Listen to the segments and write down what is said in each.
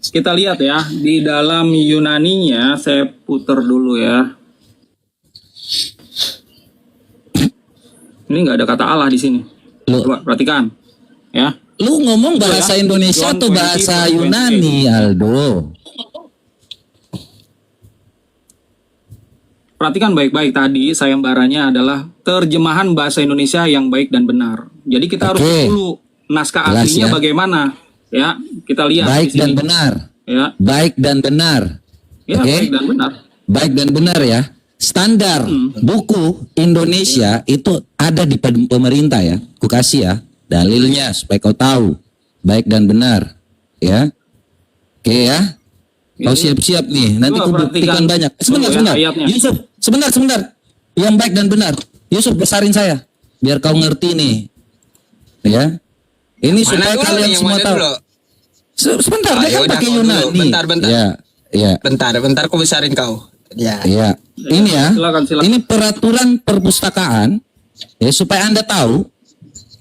kita lihat ya, di dalam Yunaninya, saya putar dulu ya. Ini nggak ada kata Allah di sini. Coba perhatikan, ya. Lu ngomong bahasa Indonesia atau bahasa Yunani, Aldo? Perhatikan baik-baik tadi, sayembaranya adalah terjemahan bahasa Indonesia yang baik dan benar. Jadi kita harus dulu naskah aslinya bagaimana, ya. Kita lihat baik di sini. Dan benar. Ya. Baik dan benar. Ya, baik dan benar. Baik dan benar ya. Standar buku Indonesia itu ada di pemerintah ya. Ku kasih ya dalilnya supaya kau tahu. Baik dan benar. Ya. Oke ya. Kau siap-siap nih. Nanti ku buktikan banyak. Sebentar. Yusuf, sebentar. Yang baik dan benar. Yusuf, besarin saya. Biar kau ngerti nih. Ya. Ini supaya kalian semua tahu. Sebentar, dia kan pakai Yunani. Bentar. Ya. Bentar, aku besarin kau. Ya. Ini ya. Silakan. Ini peraturan perpustakaan. Ya, supaya Anda tahu,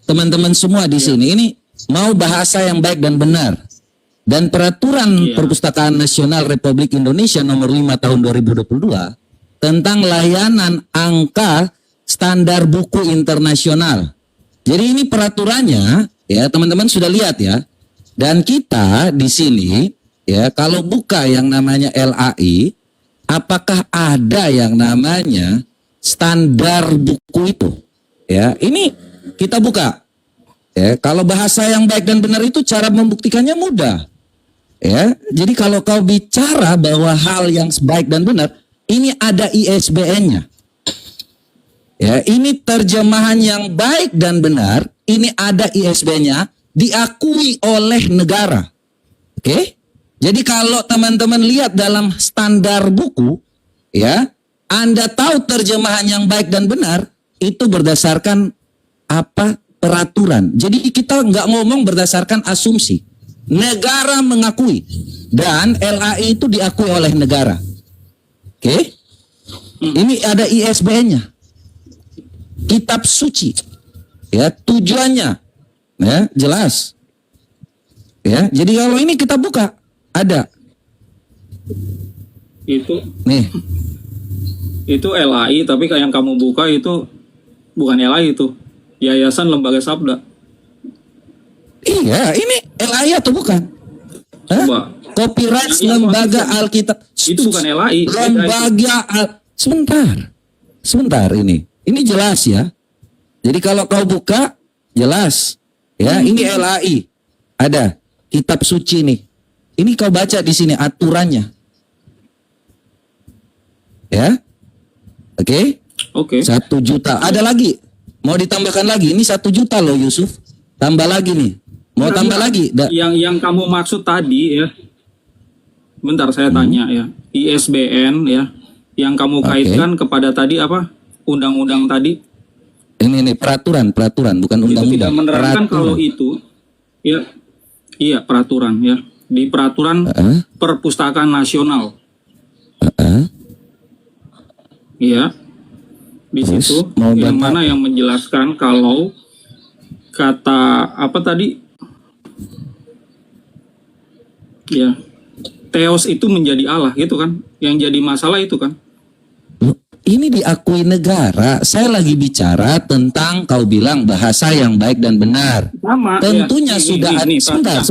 teman-teman semua di sini, ini mau bahasa yang baik dan benar. Dan peraturan Perpustakaan Nasional Republik Indonesia nomor 5 tahun 2022 tentang layanan angka standar buku internasional. Jadi ini peraturannya, ya teman-teman sudah lihat ya. Dan kita di sini, ya kalau buka yang namanya LAI, apakah ada yang namanya standar buku itu? Ya, ini kita buka. Ya, kalau bahasa yang baik dan benar itu cara membuktikannya mudah. Ya, jadi kalau kau bicara bahwa hal yang baik dan benar, ini ada ISBN-nya. Ya, ini terjemahan yang baik dan benar, ini ada ISBN-nya, diakui oleh negara. Oke? Jadi kalau teman-teman lihat dalam standar buku, ya, Anda tahu terjemahan yang baik dan benar itu berdasarkan apa? Peraturan. Jadi kita nggak ngomong berdasarkan asumsi. Negara mengakui dan LAI itu diakui oleh negara. Oke? Ini ada ISBN-nya. Kitab suci. Ya, tujuannya ya, jelas. Ya, jadi kalau ini kita buka ada. Itu LAI, tapi kayak yang kamu buka itu bukan LAI itu. Yayasan Lembaga Sabda. Iya, ini LAI atau bukan? Coba. Copyright Lembaga Alkitab. Itu bukan LAI. Sebentar ini. Ini jelas ya. Jadi kalau kau buka jelas ya, ini LAI. Ada kitab suci nih. Ini kau baca di sini aturannya. Ya. Oke? 1 juta. Ada lagi. Mau ditambahkan lagi. Ini 1 juta loh Yusuf. Tambah lagi nih. Mau tambah lagi? Yang kamu maksud tadi ya. Bentar saya tanya ya. ISBN ya. Yang kamu kaitkan kepada tadi apa? Undang-undang tadi. Ini peraturan bukan undang-undang. Tidak menerangkan kalau itu ya. Iya, peraturan ya. Di peraturan Perpustakaan Nasional. Iya. Di situ yang mana yang menjelaskan kalau kata apa tadi? Ya. Theos itu menjadi Allah gitu kan. Yang jadi masalah itu kan. Ini diakui negara. Saya lagi bicara tentang kau bilang bahasa yang baik dan benar. Sama, tentunya ya. Sudah ada.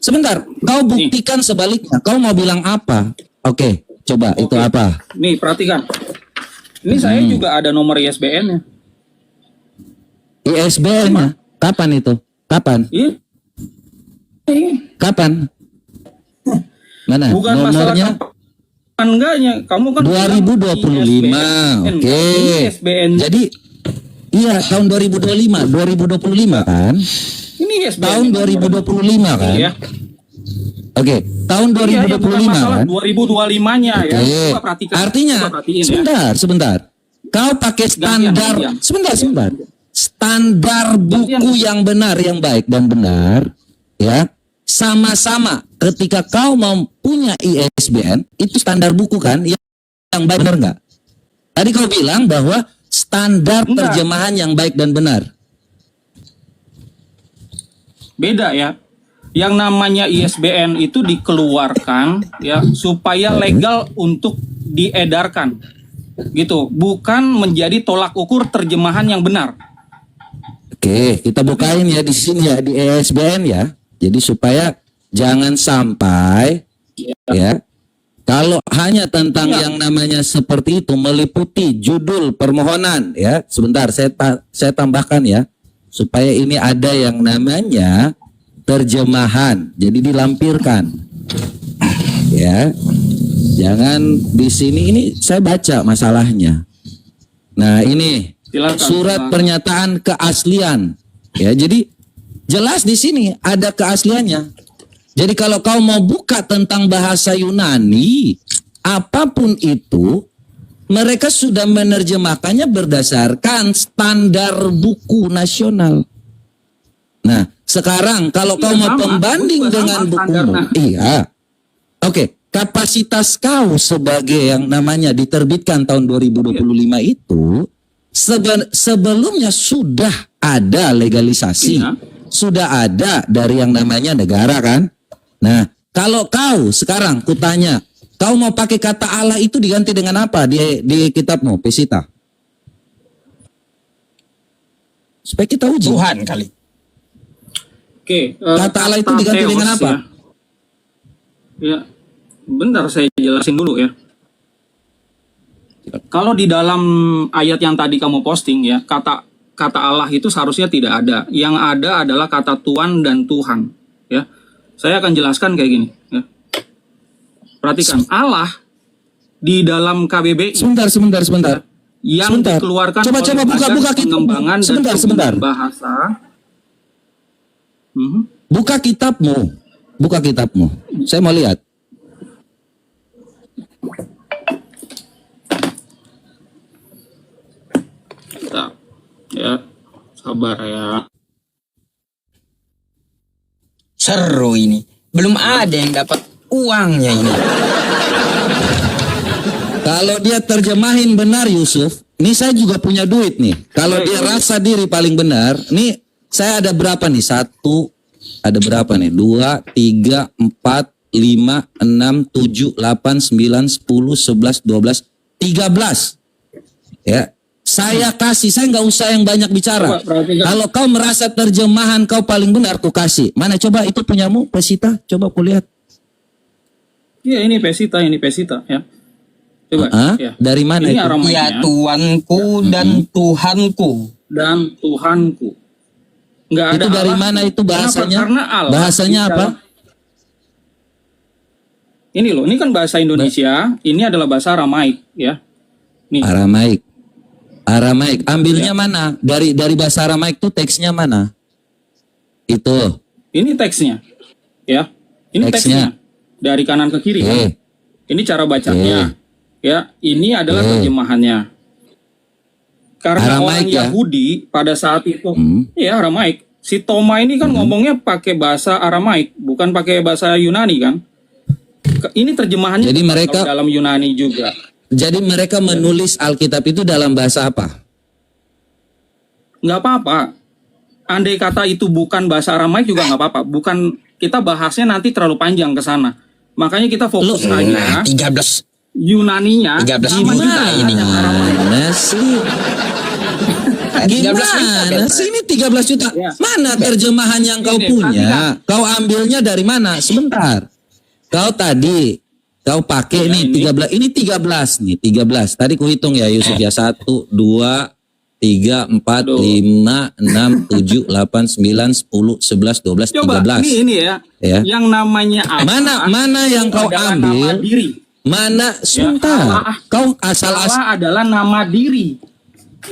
Sebentar. Kau buktikan sebaliknya. Kau mau bilang apa? Oke, coba itu apa? Nih, perhatikan. Ini saya juga ada nomor ISBN-nya. ISBN-nya? Kapan itu? Kapan? Iya. Kapan? Mana? Bukan nomornya? Enggaknya, kamu kan 2025. Oke. Jadi iya tahun 2025 kan? Ini ISBN. Tahun 2025 kan? Iya. Oke, tahun 2025 kan? 2025-nya ya. Coba perhatikan. Artinya sebentar. Kau pakai standar sebentar. Standar buku yang benar, yang baik dan benar, ya. Sama-sama ketika kau mau punya ISBN itu standar buku kan yang baik benar nggak? Tadi kau bilang bahwa standar terjemahan yang baik dan benar. Beda ya. Yang namanya ISBN itu dikeluarkan ya supaya legal untuk diedarkan. Gitu, bukan menjadi tolak ukur terjemahan yang benar. Oke, kita bukain ya di sini ya di ISBN ya. Jadi supaya jangan sampai ya kalau hanya tentang yang namanya seperti itu meliputi judul permohonan ya. Sebentar saya tambahkan ya supaya ini ada yang namanya terjemahan. Jadi dilampirkan. Ya. Jangan di sini ini saya baca masalahnya. Nah, ini Silakan. surat pernyataan keaslian. Ya, jadi jelas di sini ada keasliannya. Jadi kalau kau mau buka tentang bahasa Yunani, apapun itu, mereka sudah menerjemahkannya berdasarkan standar buku nasional. Nah, sekarang kalau kau mau pembanding dengan buku, iya, oke, kapasitas kau sebagai yang namanya diterbitkan tahun 2025 itu sebelumnya sudah ada legalisasi, sudah ada dari yang namanya negara kan. Nah, kalau kau sekarang kutanya, kau mau pakai kata Allah itu diganti dengan apa di kitabmu, Pesita? Supaya kita uji. Tuhan kali. Oke, kata Allah itu diganti theos, dengan apa? Ya, bentar saya jelasin dulu ya. Kalau di dalam ayat yang tadi kamu posting ya, kata Allah itu seharusnya tidak ada. Yang ada adalah kata Tuhan dan Tuhan. Ya, saya akan jelaskan kayak gini. Ya. Perhatikan, Allah di dalam KBBI. Sebentar. Yang dikeluarkan Coba oleh buka Badan Pengembangan dan sebentar. Bahasa. Buka kitabmu. Saya mau lihat. Ya, sabar ya. Seru ini. Belum ada yang dapat uangnya ini. Kalau dia terjemahin benar Yusuf, ini saya juga punya duit nih. Kalau dia rasa diri paling benar, nih saya ada berapa nih? 1, ada berapa nih? 2, 3, 4, 5, 6, 7, 8, 9, 10, 11, 12, 13. Ya. Saya kasih, saya nggak usah yang banyak bicara. Kalau kau merasa terjemahan kau paling benar, ku kasih. Mana coba itu punyamu, Pesita? Coba ku lihat. Iya, ini Pesita ya. Coba. Ya. Dari mana ini itu? Ya Tuanku dan Tuhanku. Dan Tuhanku. Nggak ada itu dari Allah. mana itu bahasanya? Karena Allah bahasanya apa? Ini loh, ini kan bahasa Indonesia. Ini adalah bahasa Aramaik ya. Nih. Aramaik. Ambilnya mana? Dari bahasa Aramaik itu teksnya mana? Itu. Ini teksnya. Ya. Ini teksnya. Dari kanan ke kiri kan. Ini cara bacanya. Ya, ini adalah terjemahannya. Karena orang Yahudi pada saat itu ya Aramaik. Si Toma ini kan ngomongnya pakai bahasa Aramaik, bukan pakai bahasa Yunani kan? Ini terjemahannya jadi mereka dalam Yunani juga. Jadi mereka menulis Alkitab itu dalam bahasa apa? Nggak apa-apa. Andai kata itu bukan bahasa Aramaik juga nggak apa-apa. Bukan, kita bahasnya nanti terlalu panjang ke sana. Makanya kita fokus aja 13 Yunaninya. 13 juta ini. Gimana sih? Gimana sih ini 13 juta? Mana terjemahan yang kau punya? Kau ambilnya dari mana? Sebentar. Kau tadi kau pakai nih 13, ini 13 nih, 13. Tadi kuhitung ya Yusuf ya, 1, 2, 3, 4, 5, 6, 7, 8, 9, 10, 11, 12, 13. Coba ini ya. Yang namanya Allah. Mana yang kau ambil? Nama diri. Mana sebentar? Kau Allah adalah nama diri.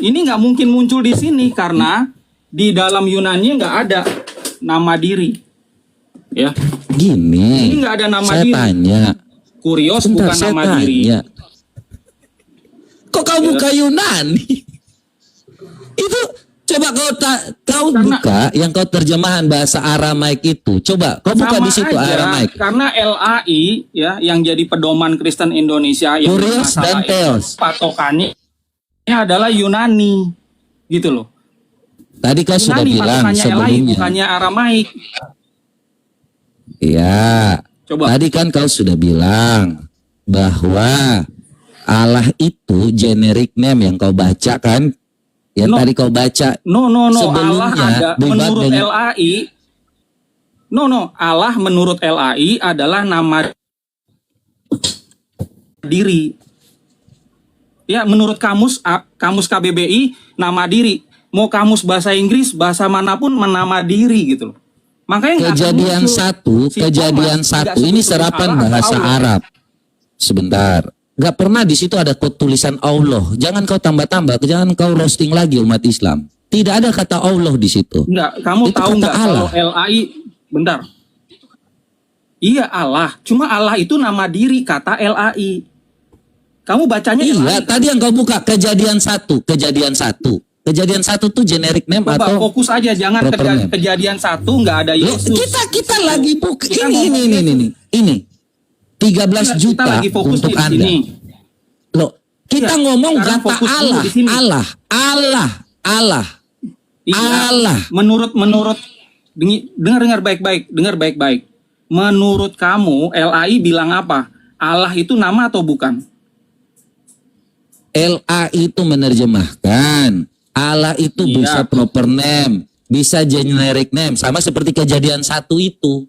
Ini nggak mungkin muncul di sini karena di dalam Yunani nggak ada nama diri. Ya. Gini. Ini nggak ada nama saya diri. Tanya. Kurios bukan nama diri. Kok kau buka Yunani? Itu coba kau buka yang kau terjemahan bahasa Aramaik itu. Coba kau buka di situ Aramaik. Karena LAI ya yang jadi pedoman Kristen Indonesia yang Kurios dan Theos. Patokannya adalah Yunani. Gitu loh. Tadi kau sudah bilang sebelumnya. LAI bukannya Aramaik. Ya. Coba. Tadi kan kau sudah bilang bahwa Allah itu generic name yang kau baca kan? Yang No. tadi kau baca. No. Allah Sebelumnya, ada debat menurut dengan- LAI. Allah menurut LAI adalah nama diri. Ya, menurut kamus KBBI nama diri. Mau kamus bahasa Inggris, bahasa manapun nama diri gitu loh. Makanya nggak akan Kejadian muncul. satu, Si kejadian Thomas satu tidak ini sebut serapan Allah atau bahasa Allah. Arab. Sebentar. Gak pernah di situ ada tulisan Allah. Jangan kau tambah-tambah, jangan kau roasting lagi umat Islam. Tidak ada kata Allah di situ. Enggak, kamu Itu tahu kata nggak Allah. kalau LAI, bentar. Iya Allah, cuma Allah itu nama diri kata LAI. Kamu bacanya Iya, LAI. tadi yang kau buka kejadian satu. Kejadian satu tuh generic name Coba atau fokus aja, jangan proper name? kejadian satu nggak ada Loh, Yesus. kita lagi buka Kita ini 13 Kita juta lagi fokus untuk di Anda. sini. Loh, kita Iya, ngomong sekarang kata fokus dulu Allah, di sini. Allah. Iya, Allah. Menurut dengar baik-baik. Menurut kamu LAI bilang apa? Allah itu nama atau bukan? LA itu menerjemahkan. Allah itu Iya. bisa proper name, bisa generic name, sama seperti kejadian satu itu.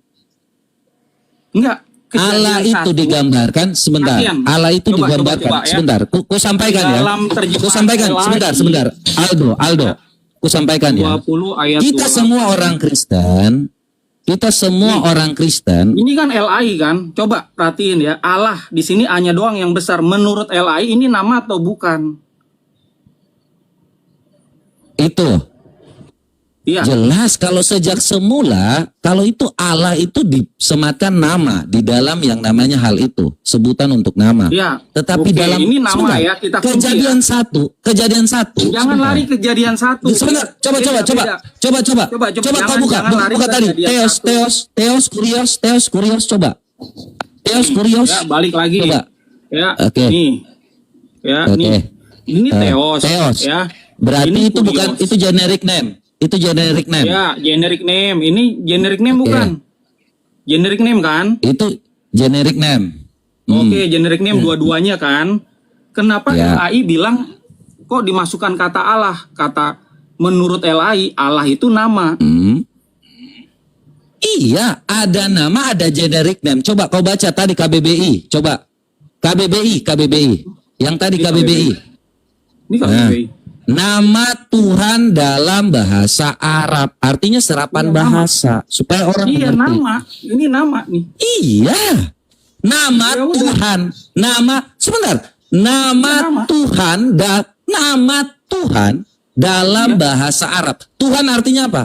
Enggak. Allah Kejadian itu satu, digambarkan sebentar. Perhatian. Allah itu Coba, digambarkan coba, ya. sebentar. Ku sampaikan ya. Dalam terjemahan Ku sampaikan LAI. sebentar. Aldo. Ku sampaikan ya. 20 ayat Kita 28. semua orang Kristen. Kita semua orang Kristen. Ini kan LAI kan? Coba perhatiin ya. Allah di sini hanya doang yang besar. Menurut LAI ini nama atau bukan? Itu Iya. jelas kalau sejak semula, kalau itu Allah itu disematkan nama di dalam yang namanya hal itu, sebutan untuk nama. Iya. Tetapi Oke, dalam ini nama sebentar, ya, kita kunci kejadian satu. Jangan sebentar. lari kejadian satu. Sebentar, coba. Beda. Coba kau Jangan- buka, jangan lari buka ke tadi. kejadian Teos Kurios, coba. Teos Kurios. Ya, balik lagi. Coba. Ya, Oke. nih. Ya, Oke. nih. Ini Theos. Teos. Ya. Berarti Ini itu bukan, Kurios. itu generic name. Itu generic name. Ya, generic name. Ini generic name bukan? Generic name kan? Itu generic name. Oke, generic name dua-duanya kan. Kenapa Ya. LAI bilang kok dimasukkan kata Allah? Kata menurut LAI Allah itu nama. Iya, ada nama, ada generic name. Coba kau baca tadi KBBI. Coba. KBBI. Yang tadi Ini KBBI. Ini kan Nah. KBBI. Nama Tuhan dalam bahasa Arab. Artinya serapan Iya, nama. bahasa. Supaya orang Iya, mengerti. nama. Ini nama nih. Iya. Nama Ya udah. Tuhan. Sebentar. Nama Ya, nama. Tuhan. Nama Tuhan dalam Iya. bahasa Arab. Tuhan artinya apa?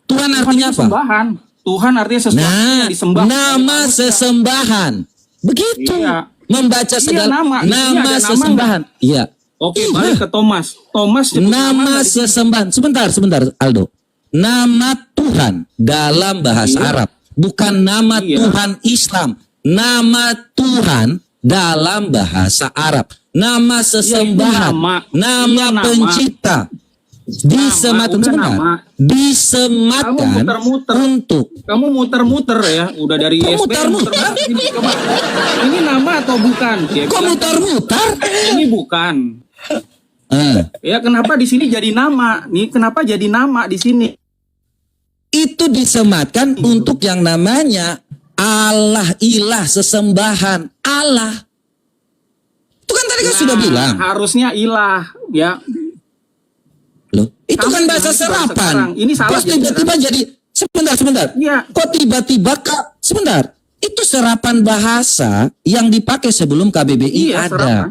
Tuhan artinya apa? Sembahan. Tuhan artinya sesuatu Nah, yang disembah. nama sesembahan. Begitu. Iya. Membaca Iya, segala nama. Di sini ada nama nama sesembahan. Iya. Oke, Iya. balik ke Thomas. Thomas sebut Nama nggak di sini? sesembahan. Sebentar Aldo. Nama Tuhan dalam bahasa Iya. Arab, bukan nama Iya. Tuhan Islam. Nama Tuhan dalam bahasa Arab. Nama sesembahan. nama. Nama Iya, nama. pencipta. Disematkan udah sebentar. nama. Disematkan Kamu muter-muter. untuk Kamu muter-muter ya, udah dari Kok ISBN muter-muter? Ini, coba. Ini nama atau bukan? Dia kok bilang, mutar-mutar? ini bukan. Ya, kenapa di sini jadi nama? Nih, kenapa jadi nama di sini? Itu disematkan untuk yang namanya Allah, ilah, sesembahan Allah. Itu kan tadi kan sudah bilang. Harusnya ilah, ya. Loh, itu Kamu kan bahasa bilang sekarang. serapan. Ini salah Kok jadi tiba-tiba jadi sebentar. Iya. Kok tiba-tiba sebentar. Itu serapan bahasa yang dipakai sebelum KBBI Iya, ada. serapan.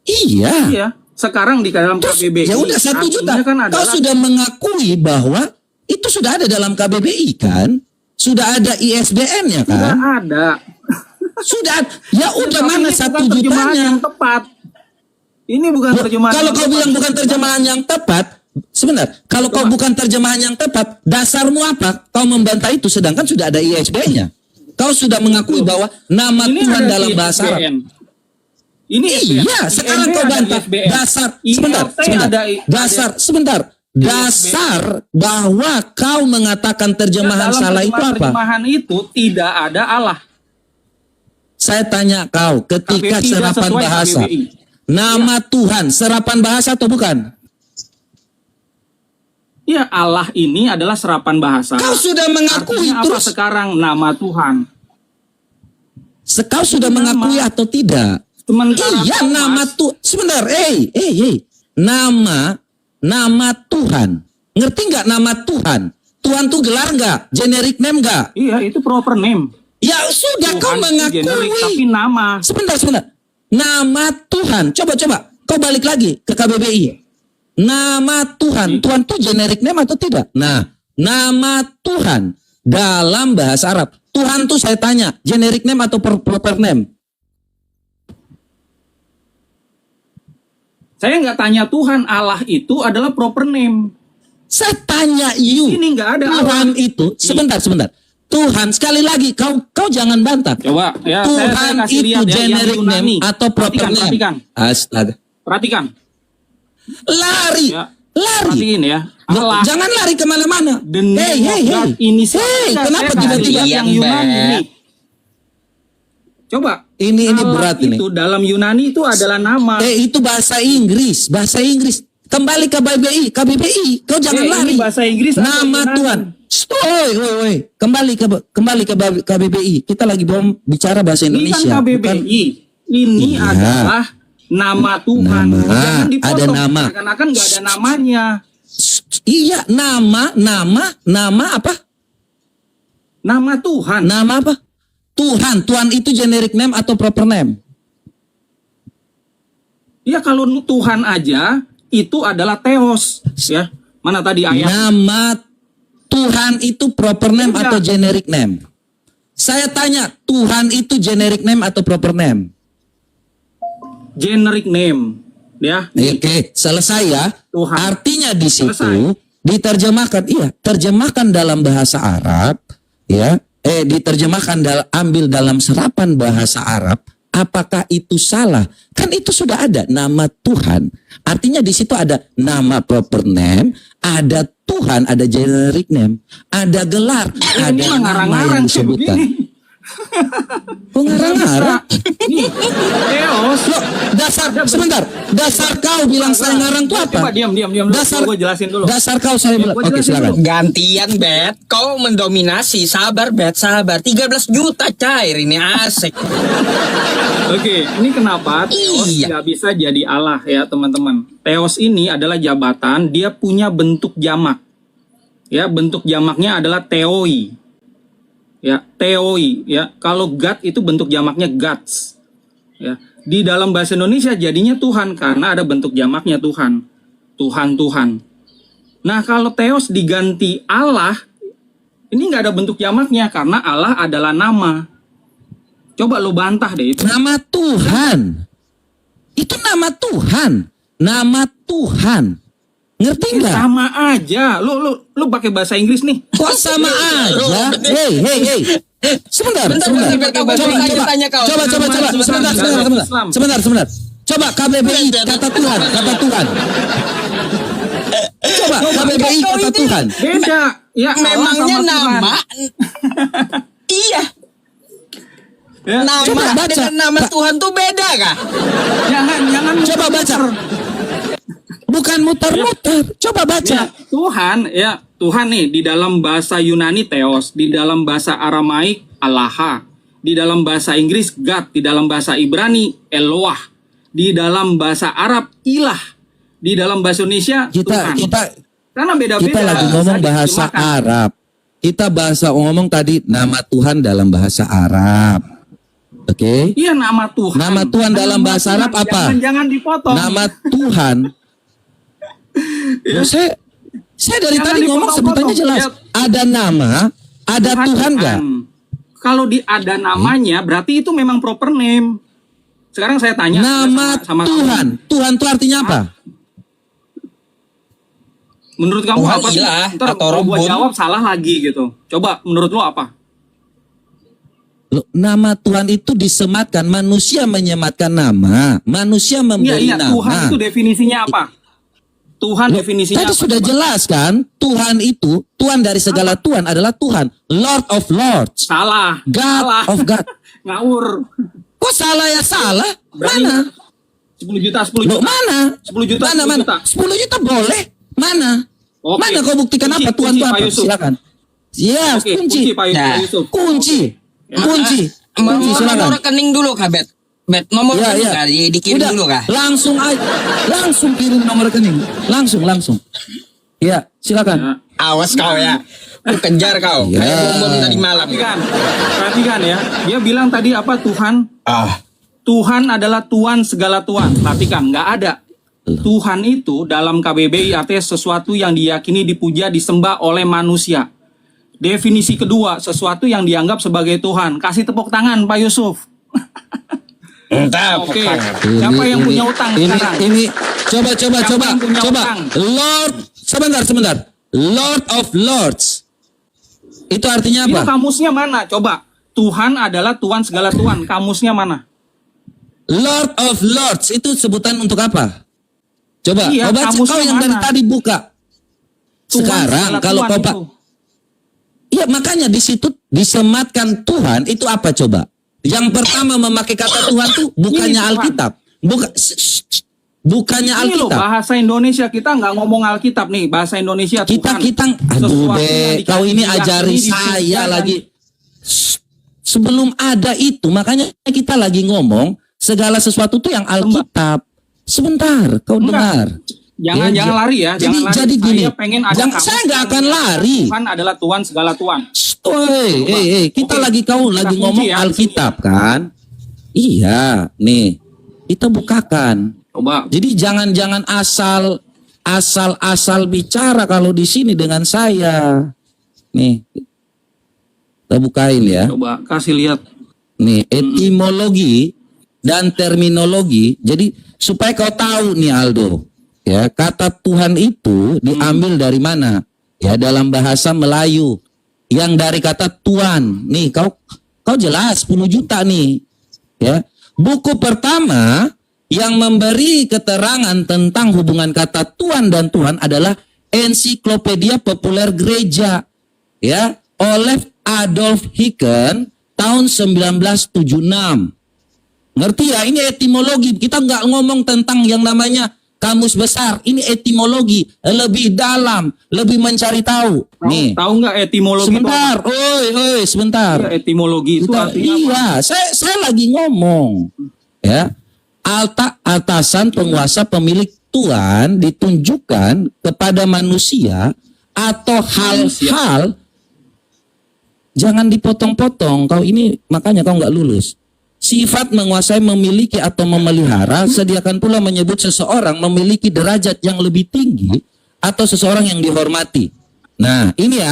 Iya. Iya. Sekarang di dalam Terus, KBBI. ya udah 1 juta. artinya kan Kau adalah sudah mengakui bahwa itu sudah ada dalam KBBI kan? Sudah ada ISBN-nya tidak kan? ada. Sudah. Ya udah, Tapi mana ini 1 bukan terjemahan jutanya? yang tepat. Ini bukan Loh, terjemahan. kalau yang kau tepat. bilang bukan terjemahan yang tepat, sebentar. Kalau kau bukan terjemahan yang tepat, dasarmu apa? Kau membantah itu, sedangkan sudah ada ISBN-nya. Kau sudah mengakui bahwa nama Ini Tuhan ada dalam di bahasa Arab. ISBN. Ini ISBN. Iya, sekarang IMB kau ada bantah. ISBN. Dasar, ILT sebentar. ada Dasar, sebentar. Dasar bahwa kau mengatakan terjemahan Dalam salah itu apa? terjemahan itu tidak ada Allah. Saya tanya kau, ketika KBBI tidak serapan sesuai bahasa, KBBI. nama Tuhan, serapan bahasa atau bukan? Ya, Allah ini adalah serapan bahasa. Kau sudah mengakui Artinya apa terus. sekarang nama Tuhan? Kau sudah Nama. mengakui atau tidak? Sementara Iya, Thomas- nama Tuhan. Sebentar, nama Tuhan. Ngerti nggak nama Tuhan? Tuhan tuh gelar nggak? Generic name nggak? Iya, itu proper name. Ya sudah, Tuhan kau itu generik, mengakui. tapi nama. Sebentar. Nama Tuhan. Coba. Kau balik lagi ke KBBI. Nama Tuhan. Tuhan tuh generic name atau tidak? Nah, nama Tuhan dalam bahasa Arab. Tuhan tuh saya tanya, generic name atau proper name? Saya nggak tanya Tuhan, Allah itu adalah proper name. Saya tanya you. Ini nggak ada Tuhan Allah. itu, sebentar. Tuhan, sekali lagi, kau jangan bantah. Coba, ya, Tuhan saya kasih itu lihat ya, yang generic Yunani. name atau proper name? Perhatikan. Astaga. Perhatikan. Lari. Ya, perhatiin ya. Allah. Jangan lari kemana-mana. The name of God ini kenapa saya tiba-tiba? kasih yang Yunani ini. Coba. Ini Allah berat ini. Itu dalam Yunani itu adalah nama. Itu bahasa Inggris. Kembali ke KBBI. Kau jangan lari. Ini bahasa Inggris atau Nama Yunani? Tuhan. Woi. Kembali ke KBBI. Kita lagi bicara bahasa Ini Indonesia. kan KBBI. Ini Iya. adalah nama Tuhan. Nama. Jangan dipotong. Ada nama. Seakan-akan nggak ada namanya. Iya, nama apa? Nama Tuhan. Nama apa? Tuhan itu generic name atau proper name? Ya kalau Tuhan aja itu adalah Theos, ya. Mana tadi ayat? Nama Tuhan itu proper name Tidak. atau generic name? Saya tanya, Tuhan itu generic name atau proper name? Generic name, ya. Oke, selesai ya. Tuhan. Artinya di situ Selesai. diterjemahkan, terjemahkan dalam bahasa Arab, ya. Ambil dalam serapan bahasa Arab. Apakah itu salah? Kan itu sudah ada nama Tuhan. Artinya di situ ada nama proper name, ada Tuhan, ada generic name, ada gelar, ada Ini mah nama ngarang-ngarang yang kayak disebutkan. begini. Kok ngarang-ngarang? Nih, Theos. Loh, dasar kau bilang saya ngarang itu apa? Coba diam. Dasar Gue jelasin dulu. Dasar kau saya bilang. gua Oke, jelasin silakan. dulu. Gantian, Bet. Kau mendominasi. Sabar, Bet. Sabar. 13 juta cair ini asik. Oke, ini kenapa Theos Iya. nggak bisa jadi Allah ya teman-teman. Theos ini adalah jabatan, dia punya bentuk jamak. Ya, bentuk jamaknya adalah theoi. Ya, theoi ya. Kalau God itu bentuk jamaknya gods. Ya. Di dalam bahasa Indonesia jadinya Tuhan karena ada bentuk jamaknya Tuhan. Tuhan. Nah, kalau Theos diganti Allah, ini nggak ada bentuk jamaknya karena Allah adalah nama. Coba lu bantah deh itu. Nama Tuhan. Itu nama Tuhan. Nama Tuhan. Ngerti nggak? Sama aja. Lu pakai bahasa Inggris nih. Kok sama aja? Hey. Sebentar. Bentar, tanya kau. Coba. Sebentar. Coba KBBI kata Tuhan. Coba KBBI kata Tuhan. Beda. Ya, Allah Memangnya sama Tuhan. nama. Iya. Ya, Nama Coba baca. dengan nama Tuhan tuh beda kah? jangan Coba baca. Bukan muter-muter. Coba baca. Ya, Tuhan nih di dalam bahasa Yunani Theos, di dalam bahasa Aramaik Allah, di dalam bahasa Inggris God, di dalam bahasa Ibrani Eloah, di dalam bahasa Arab Ilah, di dalam bahasa Indonesia Tuhan. Karena beda-beda. Kita lagi ngomong Bisa bahasa diterjemahkan. Arab. Kita ngomong tadi nama Tuhan dalam bahasa Arab. Oke. Iya, nama Tuhan. Nama Tuhan dalam bahasa Arab apa? Jangan dipotong. Nama Tuhan. Ya, saya dari Jangan tadi ngomong dipotong-potong. sebutannya jelas. Ya. Ada nama, ada Tuhan nggak? Kalau ada namanya, berarti itu memang proper name. Sekarang saya tanya Nama sama Tuhan. Tuhan itu artinya apa? Menurut kamu Tuhan apa sih? ilah Ntar atau kalau gua Rabbun. jawab salah lagi gitu. Coba menurut lo apa? Loh, nama Tuhan itu disematkan. Manusia menyematkan nama. Manusia memberi Iya, nama. Tuhan itu definisinya apa? Tuhan definisinya Tadi apa, sudah coba? jelas kan, Tuhan itu, Tuhan dari segala Tuhan adalah Tuhan, Lord of Lords, Salah. God Salah. of God. Ngawur. Kok salah ya salah? Berani Mana? 10 juta, 10 Loh, juta. mana? 10 juta, Mana, 10 mana? juta. 10 juta boleh? Mana? Oke. Mana kau buktikan Kunci, apa? Tuhan kunci, itu Pak apa? Yusuf. Silakan. Ya, Oke, kunci. Pak Nah. Yusuf. Kunci. Ya. Kunci. Mau Kunci, nomor silakan. rekening dulu kah, Bet? Bet, nomor Ya, rekening ya. kah? Dikirim Udah, dulu kah? langsung aja. Langsung kirim nomor rekening. Langsung. Ya, silakan. Ya. Awas kau ya. Aku kejar kau. Ya. Kayak bom tadi malam. Perhatikan ya. Dia bilang tadi apa, Tuhan? Ah. Tuhan adalah Tuhan segala Tuhan. Perhatikan, nggak ada. Tuhan itu dalam KBBI artinya sesuatu yang diyakini, dipuja, disembah oleh manusia. Definisi kedua, sesuatu yang dianggap sebagai Tuhan. Kasih tepuk tangan, Pak Yusuf. Entah. Oke. Siapa yang punya utang sekarang? Ini coba Siapa yang punya utang? Lord, sebentar. Lord of Lords. Itu artinya Itu apa? kamusnya mana? Coba. Tuhan adalah Tuhan segala Tuhan. Kamusnya mana? Lord of Lords itu sebutan untuk apa? Coba, Iya, kau baca, kamusnya kau yang dari mana? tadi buka. Tuhan Sekarang segala kalau Tuhan kau itu. Iya, makanya di situ disematkan Tuhan itu apa coba? Yang pertama memakai kata Tuhan tuh bukannya Ini Tuhan. Alkitab. Bukannya Ini loh Alkitab. bahasa Indonesia, kita nggak ngomong Alkitab nih, bahasa Indonesia Tuhan. Kita Sesuatu aduh yang deh, kau ini diyakini, ajari dipuja, saya dan- lagi. Sebelum ada itu, makanya kita lagi ngomong segala sesuatu tuh yang Alkitab. Sebentar, kau Enggak. dengar. Jangan Ya, lari ya. Jadi jangan lari. jadi gini. Saya pengen ada Jangan, kamus saya nggak yang akan lari. Tuhan adalah Tuhan segala Tuhan. Kita Oke. lagi Kita lagi kunci ngomong ya, Alkitab kan? Iya, nih. Kita bukakan. Coba. Jadi jangan asal bicara kalau di sini dengan saya. Nih. Kita bukain ya. Coba kasih lihat. Nih, etimologi dan terminologi. Jadi supaya kau tahu nih Aldo, ya, kata Tuhan itu diambil dari mana? Ya, dalam bahasa Melayu. Yang dari kata Tuan. Nih, kau jelas 10 juta nih. Ya. Buku pertama yang memberi keterangan tentang hubungan kata Tuan dan Tuhan adalah Ensiklopedia Populer Gereja. Ya, oleh Adolf Hicken tahun 1976. Ngerti ya? Ini etimologi. Kita nggak ngomong tentang yang namanya kamus besar. Ini etimologi. Lebih dalam. Lebih mencari tahu. Nih. Tahu nggak etimologi itu Sebentar. apa? Oi, sebentar. Iya, etimologi itu artinya apa? Iya, saya lagi ngomong. Ya. Atasan, penguasa, pemilik Tuhan ditunjukkan kepada manusia atau hal-hal. Jangan dipotong-potong. Kau ini makanya kau nggak lulus. Sifat menguasai, memiliki atau memelihara, sediakan pula menyebut seseorang memiliki derajat yang lebih tinggi atau seseorang yang dihormati. Nah, ini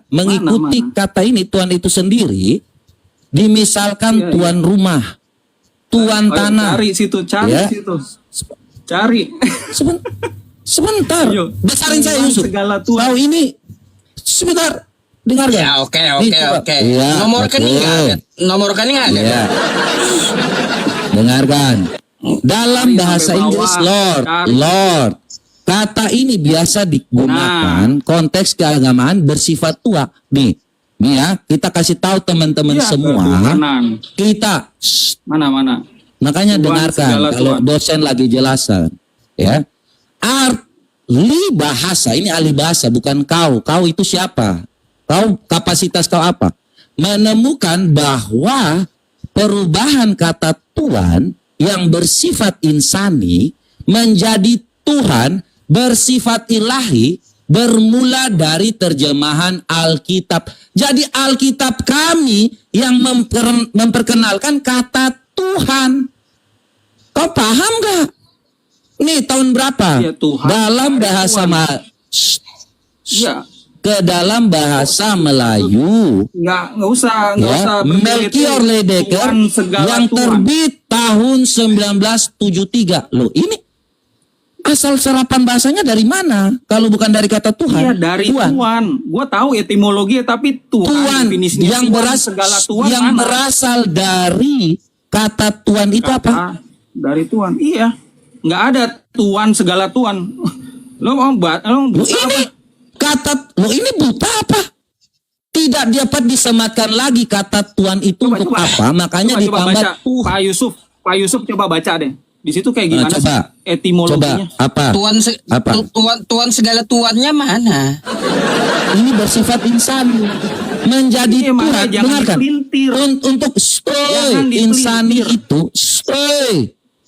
mengikuti kata ini Tuhan itu sendiri, dimisalkan tuan rumah, tuan tanah. Cari situ, cari Ya. situ. Cari. Sebentar, Ayo. besarin saya Tuhan Yusuf. segala Tuhan. Kau ini sebentar, dengar gak? Ya, oke. Iya, Nomor rekening betul. nggak ada? Nomor rekening nggak ada? Iya. Dengarkan. Dalam Cari bahasa sampai Inggris bawah. Lord, Cari. Lord. Kata ini biasa digunakan konteks keagamaan bersifat tua. Nih ya, kita kasih tahu teman-teman Iya, semua. ketuhanan. Kita Mana? makanya Tuhan dengarkan segala kalau Tuhan. dosen lagi jelasan, ya. Ahli bahasa, ini ahli bahasa bukan kau. Kau itu siapa? Kau kapasitas kau apa? Menemukan bahwa perubahan kata Tuhan yang bersifat insani menjadi Tuhan bersifat ilahi bermula dari terjemahan Alkitab. Jadi Alkitab kami yang memperkenalkan kata Tuhan. Kau paham gak? Nih tahun berapa? Iya, Tuhan. Dalam bahasa Iya. ke dalam bahasa Melayu, Nggak usah Melchior Ledecker Tuhan segala yang Tuhan. terbit tahun 1973. Loh, ini asal serapan bahasanya dari mana? Kalau bukan dari kata Tuhan. Iya, dari Tuhan. Gua tahu etimologi, tapi Tuhan, definisinya yang Tuhan segala Tuhan yang mana? berasal dari kata Tuhan itu apa? Dari Tuhan. Iya. Nggak ada Tuhan segala Tuhan. Lo mau buta ini apa? ini buta apa? Tidak dapat disamakan lagi kata Tuhan itu untuk apa? Makanya ditambah baca. Pak Yusuf coba baca deh. Di situ kayak gimana coba, sih etimologinya? Coba apa? Apa? Tuan segala tuannya mana? Ini bersifat insani. Menjadi Tuhan, dengarkan. Untuk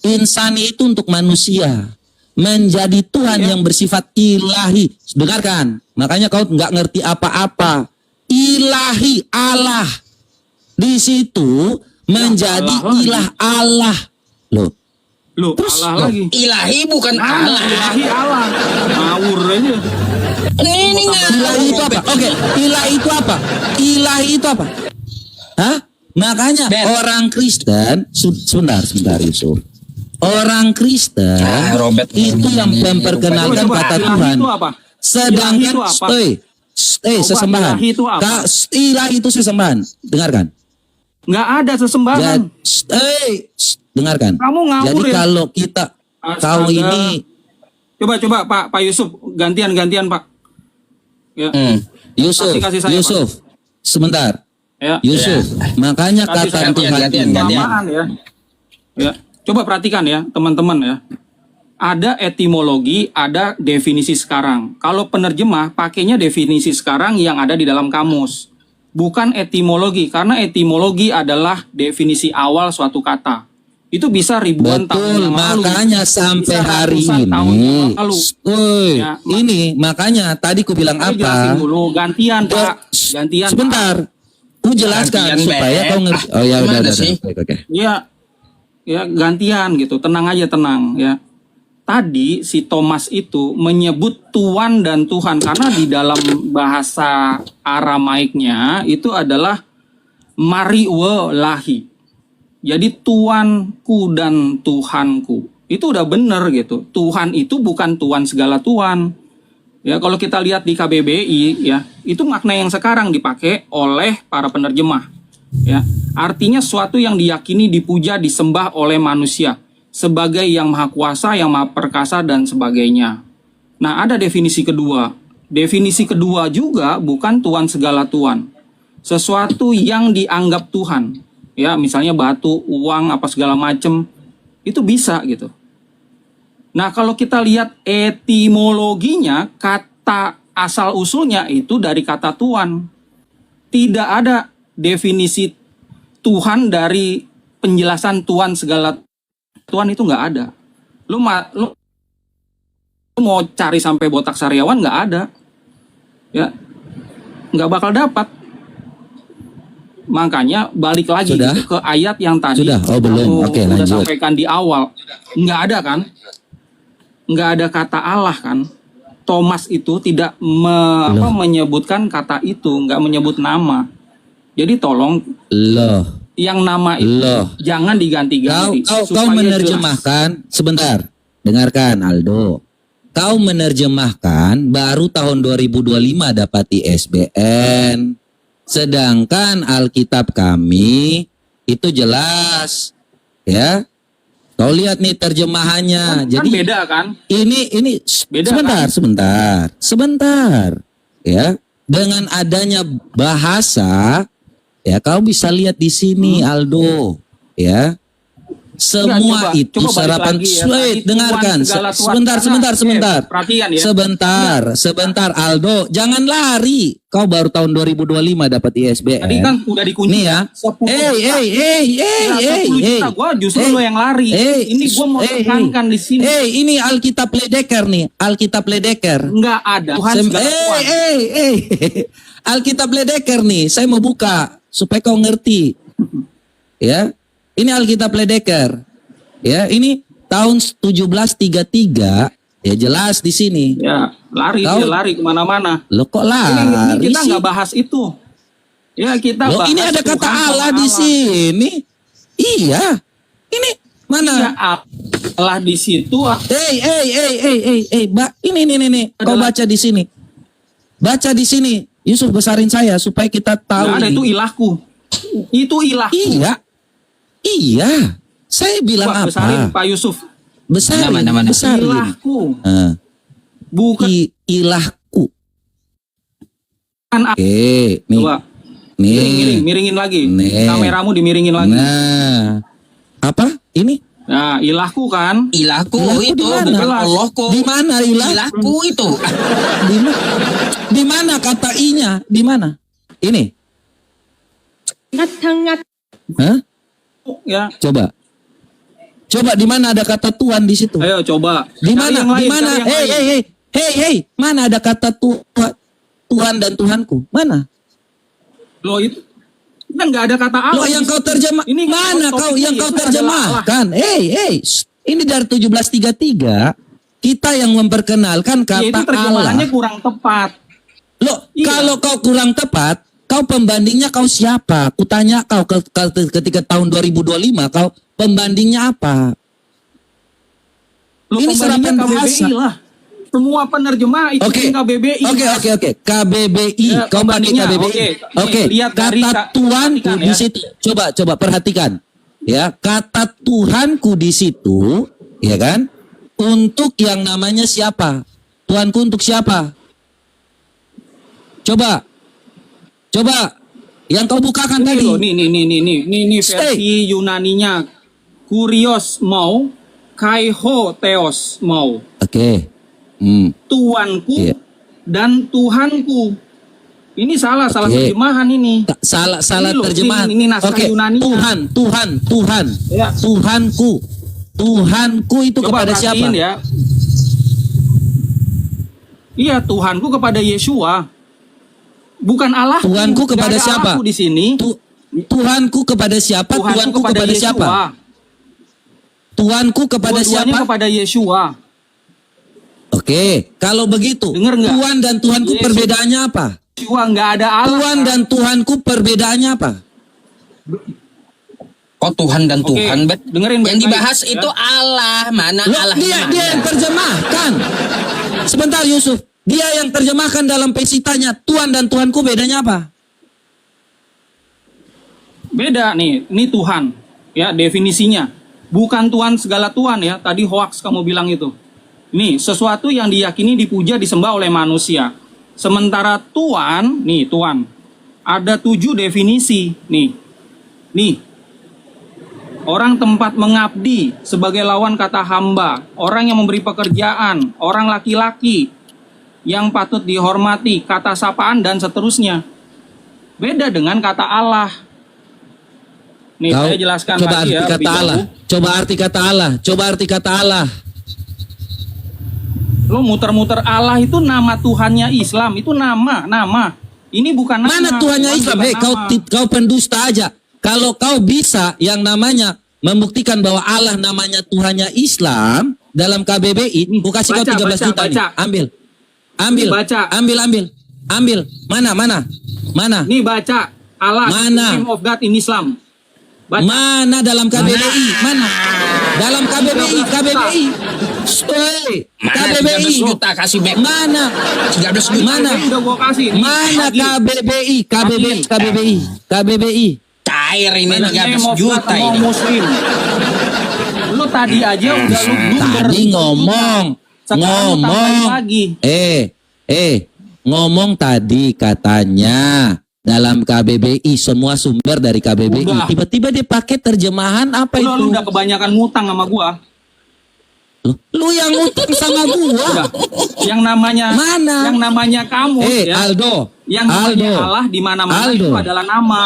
insani itu untuk manusia. Menjadi Tuhan yang bersifat ilahi. Dengarkan. Makanya kau nggak ngerti apa-apa. Ilahi Allah. Di situ menjadi ilah Allah. Loh. Terus Allah lagi. Ilahi bukan Allah. Ilahi Allah. Ngawur aja. Ini Ilahi itu apa? Oke, ilahi itu apa? Ilahi itu apa? Hah? Makanya orang Kristen, sebentar Yusuf. Orang Kristen itu yang memperkenalkan kata Tuhan. Sedangkan sesembahan. Ilahi itu sesembahan. Dengarkan. Nggak ada sesembahan. Dengarkan. Kamu ngawur. Jadi kalau kita tahu ini. Coba Pak Yusuf gantian Pak. Ya. Yusuf, sebentar. Ya. Yusuf, makanya kata Tuhan ya. Coba perhatikan ya, teman-teman ya. Ada etimologi, ada definisi sekarang. Kalau penerjemah pakainya definisi sekarang yang ada di dalam kamus. Bukan etimologi, karena etimologi adalah definisi awal suatu kata. Itu bisa ribuan tahun yang lalu. Makanya sampai hari ini. Ya, ini makanya tadi ku bilang apa? Jelasin dulu, gantian Pak. Gantian. Sebentar. Ku jelaskan supaya kau ngerti. Oh ya udah. Oke. Ya gantian gitu. Tenang aja, tenang ya. Tadi si Thomas itu menyebut Tuan dan Tuhan karena di dalam bahasa Aramaiknya itu adalah Mariwe Lahi. Jadi Tuanku dan Tuhanku itu udah bener gitu. Tuhan itu bukan Tuan segala Tuan. Ya kalau kita lihat di KBBI ya itu makna yang sekarang dipakai oleh para penerjemah. Ya artinya suatu yang diyakini, dipuja, disembah oleh manusia sebagai yang maha kuasa, yang maha perkasa dan sebagainya. Nah ada definisi kedua. Definisi kedua juga bukan Tuan segala Tuan. Sesuatu yang dianggap Tuhan. Ya misalnya batu, uang, apa segala macem itu bisa gitu. Nah kalau kita lihat etimologinya, kata asal usulnya itu dari kata Tuan. Tidak ada definisi Tuhan dari penjelasan Tuan segala Tuan itu nggak ada. Lu mau cari sampai Botak Sariawan nggak ada. Ya nggak bakal dapat. Makanya balik lagi gitu ke ayat yang tadi belum. Oke, udah lanjut. sampaikan di awal. Nggak ada kan? Nggak ada kata Allah kan? Thomas itu tidak menyebutkan kata itu, nggak menyebut nama. Jadi tolong yang nama itu jangan diganti-ganti. Kau menerjemahkan sebentar. Dengarkan Aldo. Kau menerjemahkan baru tahun 2025 dapat ISBN. Sedangkan Alkitab kami itu jelas, ya. Kau lihat nih terjemahannya. Jadi beda kan? Ini beda, sebentar. Ya, dengan adanya bahasa, ya kau bisa lihat di sini Aldo, ya. Semua coba serapan sweet, dengarkan. Sebentar. Perhatian ya. Sebentar Aldo, jangan lari. Kau baru tahun 2025 dapat ISBN. Tadi kan udah dikunci. Nih ya. 10 juta gua justru lo yang lari. Ini gua mau tekankan di sini. Ini Alkitab Ledeker nih. Alkitab Ledeker. Enggak ada. Tuhan Alkitab Ledeker nih. Saya mau buka supaya kau ngerti. Ya. Ini Alkitab Ledeker. Ya, ini tahun 1733 ya jelas di sini. Ya, dia lari kemana-mana. Lo kok lari? Ini kita nggak bahas itu. Ya, kita bahas. Ini ada kata Allah di sini. Iya. Ini mana? Ya, Allah di situ. Ini. Kau baca di sini. Baca di sini. Yusuf besarin saya supaya kita tahu. Nah, itu ilahku. Itu ilahku. Iya, saya bilang apa? Besarin Pak Yusuf. Besarin. Ilahku. Bukan ilahku. Allah. Oke, nih. Coba. Nih. Miringin lagi. Nih. Kameramu dimiringin lagi. Nah. Apa? Ini? Nah, ilahku kan. Ilahku itu di mana? bukan Allahku. Di mana ilah? Ilahku itu. Di mana kata i-nya? Di mana? Ini. Hah? Ya. Coba. Coba di mana ada kata Tuhan di situ? Ayo coba. Di mana? Cari yang lain, Di mana? cari yang lain. Hei. Mana ada kata Tuhan dan Tuhanku? Mana? Loh itu kan nggak ada kata Allah. Loh yang kau terjemah. Ini Mana kau topiknya yang kau Yesus terjemahkan? Ini dari 1733 kita yang memperkenalkan Ya, itu kata terjemahannya Allah. kurang tepat. Loh, Iya. kalau kau kurang tepat, kau pembandingnya kau siapa? Kutanya kau ketika tahun 2025 kau pembandingnya apa? Loh, Ini pembandingnya serapan bahasa. KBBI lah. Semua penerjemah itu Oke. KBBI. Oke. KBBI. Ya, Kau pakai pembandingnya. KBBI. Oke. Lihat dari Kata Tuhanku perhatikan di ya. situ. Coba perhatikan. Ya, kata Tuhanku di situ, ya kan? Untuk yang namanya siapa? Tuhanku untuk siapa? Coba. Yang kau bukakan Ini tadi. loh, nih Stay. versi Yunaninya. Kurios mau, kaiho theos mau. Oke. Tuanku Iya. dan Tuhanku. Ini salah Oke. terjemahan ini. Salah Ini loh, terjemahan. ini naskah Oke. Yunaninya. Tuhan. Ya. Tuhanku itu Coba kepada siapa? perhatiin ya. Iya, Tuhanku kepada Yesua. Bukan Allah. Tuhanku kepada siapa? Di sini. Tuhanku kepada siapa? Tuhanku kepada Yesua. siapa? Tuhanku kepada Dua-duanya siapa? kepada Yesua. Oke, kalau begitu, Dengar nggak? Tuhan dan Tuhanku Yesus. perbedaannya apa? Yesua nggak ada Allah. Tuhan dan Tuhanku perbedaannya apa? Kok Tuhan dan Oke, Tuhan, Bet? dengerin Yang baik-baik, dibahas ya. itu Allah. Mana Loh, Allah? dia yang terjemahkan. Sebentar Yusuf, dia yang terjemahkan dalam pesitanya. Tuhan dan Tuhanku bedanya apa? Beda nih, ini Tuhan. Ya, definisinya. Bukan Tuhan segala Tuhan ya. Tadi hoax kamu bilang itu. Nih, sesuatu yang diyakini, dipuja, disembah oleh manusia. Sementara Tuhan, nih Tuhan. Ada 7 definisi. Nih. Orang tempat mengabdi sebagai lawan kata hamba. Orang yang memberi pekerjaan. Orang laki-laki yang patut dihormati. Kata sapaan dan seterusnya. Beda dengan kata Allah. Nih, saya jelaskan coba lagi arti ya. kata lebih Allah. jauh. Coba arti kata Allah. Lo muter-muter Allah itu nama Tuhannya Islam. Itu nama. Ini bukan nama. Mana Tuhannya Tuhan Islam? bukan Hei, nama. kau pendusta aja. Kalau kau bisa yang namanya membuktikan bahwa Allah namanya Tuhannya Islam dalam KBBI, aku kasih kau 13 juta nih. Ambil. Baca. Ambil. Mana? Nih baca. Allah Mana? name of God in Islam. Baca. Mana dalam KBBI? Mana? Dalam KBBI. Mana KBBI. 13 juta kasih, Bet? Mana? 13 juta. Mana? Ini udah gua kasih. Nih, Mana lagi. KBBI? Cair ini Mana name 13 of God juta among ini. Muslim. Lu tadi aja udah lu blunder. Tadi ngomong Sekarang lu tambahin lagi. Ngomong tadi katanya dalam KBBI, semua sumber dari KBBI. Udah. Tiba-tiba dia pakai terjemahan apa Lu itu? udah kebanyakan ngutang sama gua. Lu yang ngutang sama gua. Udah. Yang namanya Mana? Yang namanya kamu ya. Aldo. Yang namanya Allah di mana-mana itu adalah nama.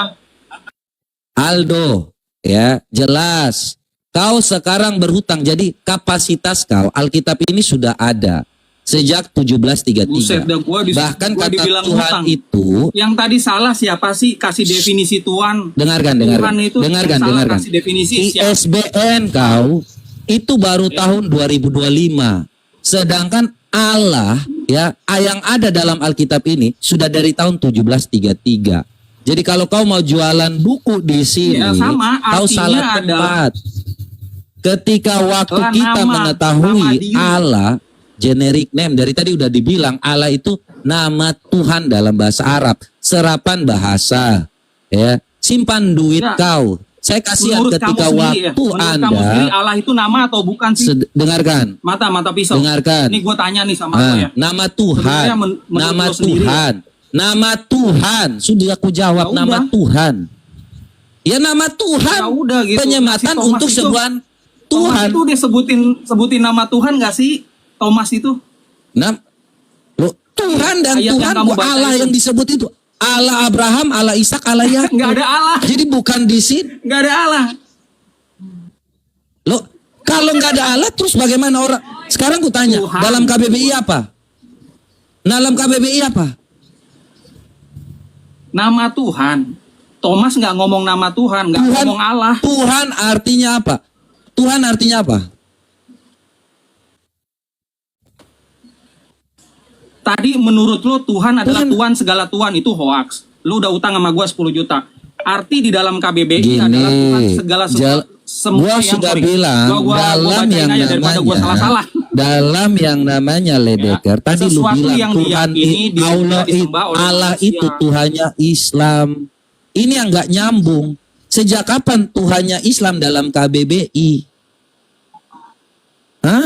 Aldo, ya jelas. Kau sekarang berhutang, jadi kapasitas kau Alkitab ini sudah ada sejak 1733. Buset, dah gua Bahkan gua kata dibilang Tuhan hutang. itu, Yang tadi salah siapa sih kasih definisi Tuhan? dengarkan. Tuhan itu yang salah kasih definisi siapa? ISBN kau itu baru tahun 2025. Sedangkan Allah ya yang ada dalam Alkitab ini sudah dari tahun 1733. Jadi kalau kau mau jualan buku di sini, Ya, sama, kau artinya salah ada- tempat. Ketika waktu Lah, kita nama mengetahui dia. Allah, generic name, dari tadi udah dibilang Allah itu nama Tuhan dalam bahasa Arab, serapan bahasa, ya. Simpan duit Ya. kau, Saya kasihan Menurut kamu ketika sendiri, waktu menurut kamu Anda sendiri Allah itu nama atau bukan sih? dengarkan. Mata pisau. Dengarkan. Ini gue tanya nih sama lo ya. Nama Tuhan, Sebenarnya menurut nama lo sendiri, Tuhan, nama Tuhan. Sudah aku jawab, Ya nama udah. Tuhan. Ya nama Tuhan. Ya udah gitu. Penyematan Si Thomas untuk itu- sebuah Thomas Tuhan. itu dia sebutin nama Tuhan gak sih? Thomas itu? Loh, Tuhan dan Ayat yang Tuhan kamu kok baca Allah itu. yang disebut itu. Allah Abraham, Allah Ishak, Allah Yakub. Nggak ada Allah. Jadi bukan di sini. Gak ada Allah. Loh, kalau nggak ada Allah terus bagaimana orang? Sekarang ku tanya, Tuhan. dalam KBBI apa? Dalam KBBI apa? Nama Tuhan. Thomas nggak ngomong nama Tuhan, nggak Tuhan, ngomong Allah. Tuhan artinya apa? Tuhan artinya apa? Tadi menurut lo Tuhan adalah Tuhan. Tuhan segala Tuhan, itu hoax. Lo udah utang sama gua 10 juta. Arti di dalam KBBI adalah Tuhan segala semua gua yang sudah sorry. bilang Gua dalam bacain yang aja daripada gua namanya salah-salah. dalam yang namanya Ledeker Ya, tadi lu sesuatu bilang yang Tuhan diyakini, Allah, disembah oleh Allah manusia. itu Tuhannya Islam. Ini yang nggak nyambung. Sejak kapan Tuhannya Islam dalam KBBI? Hah?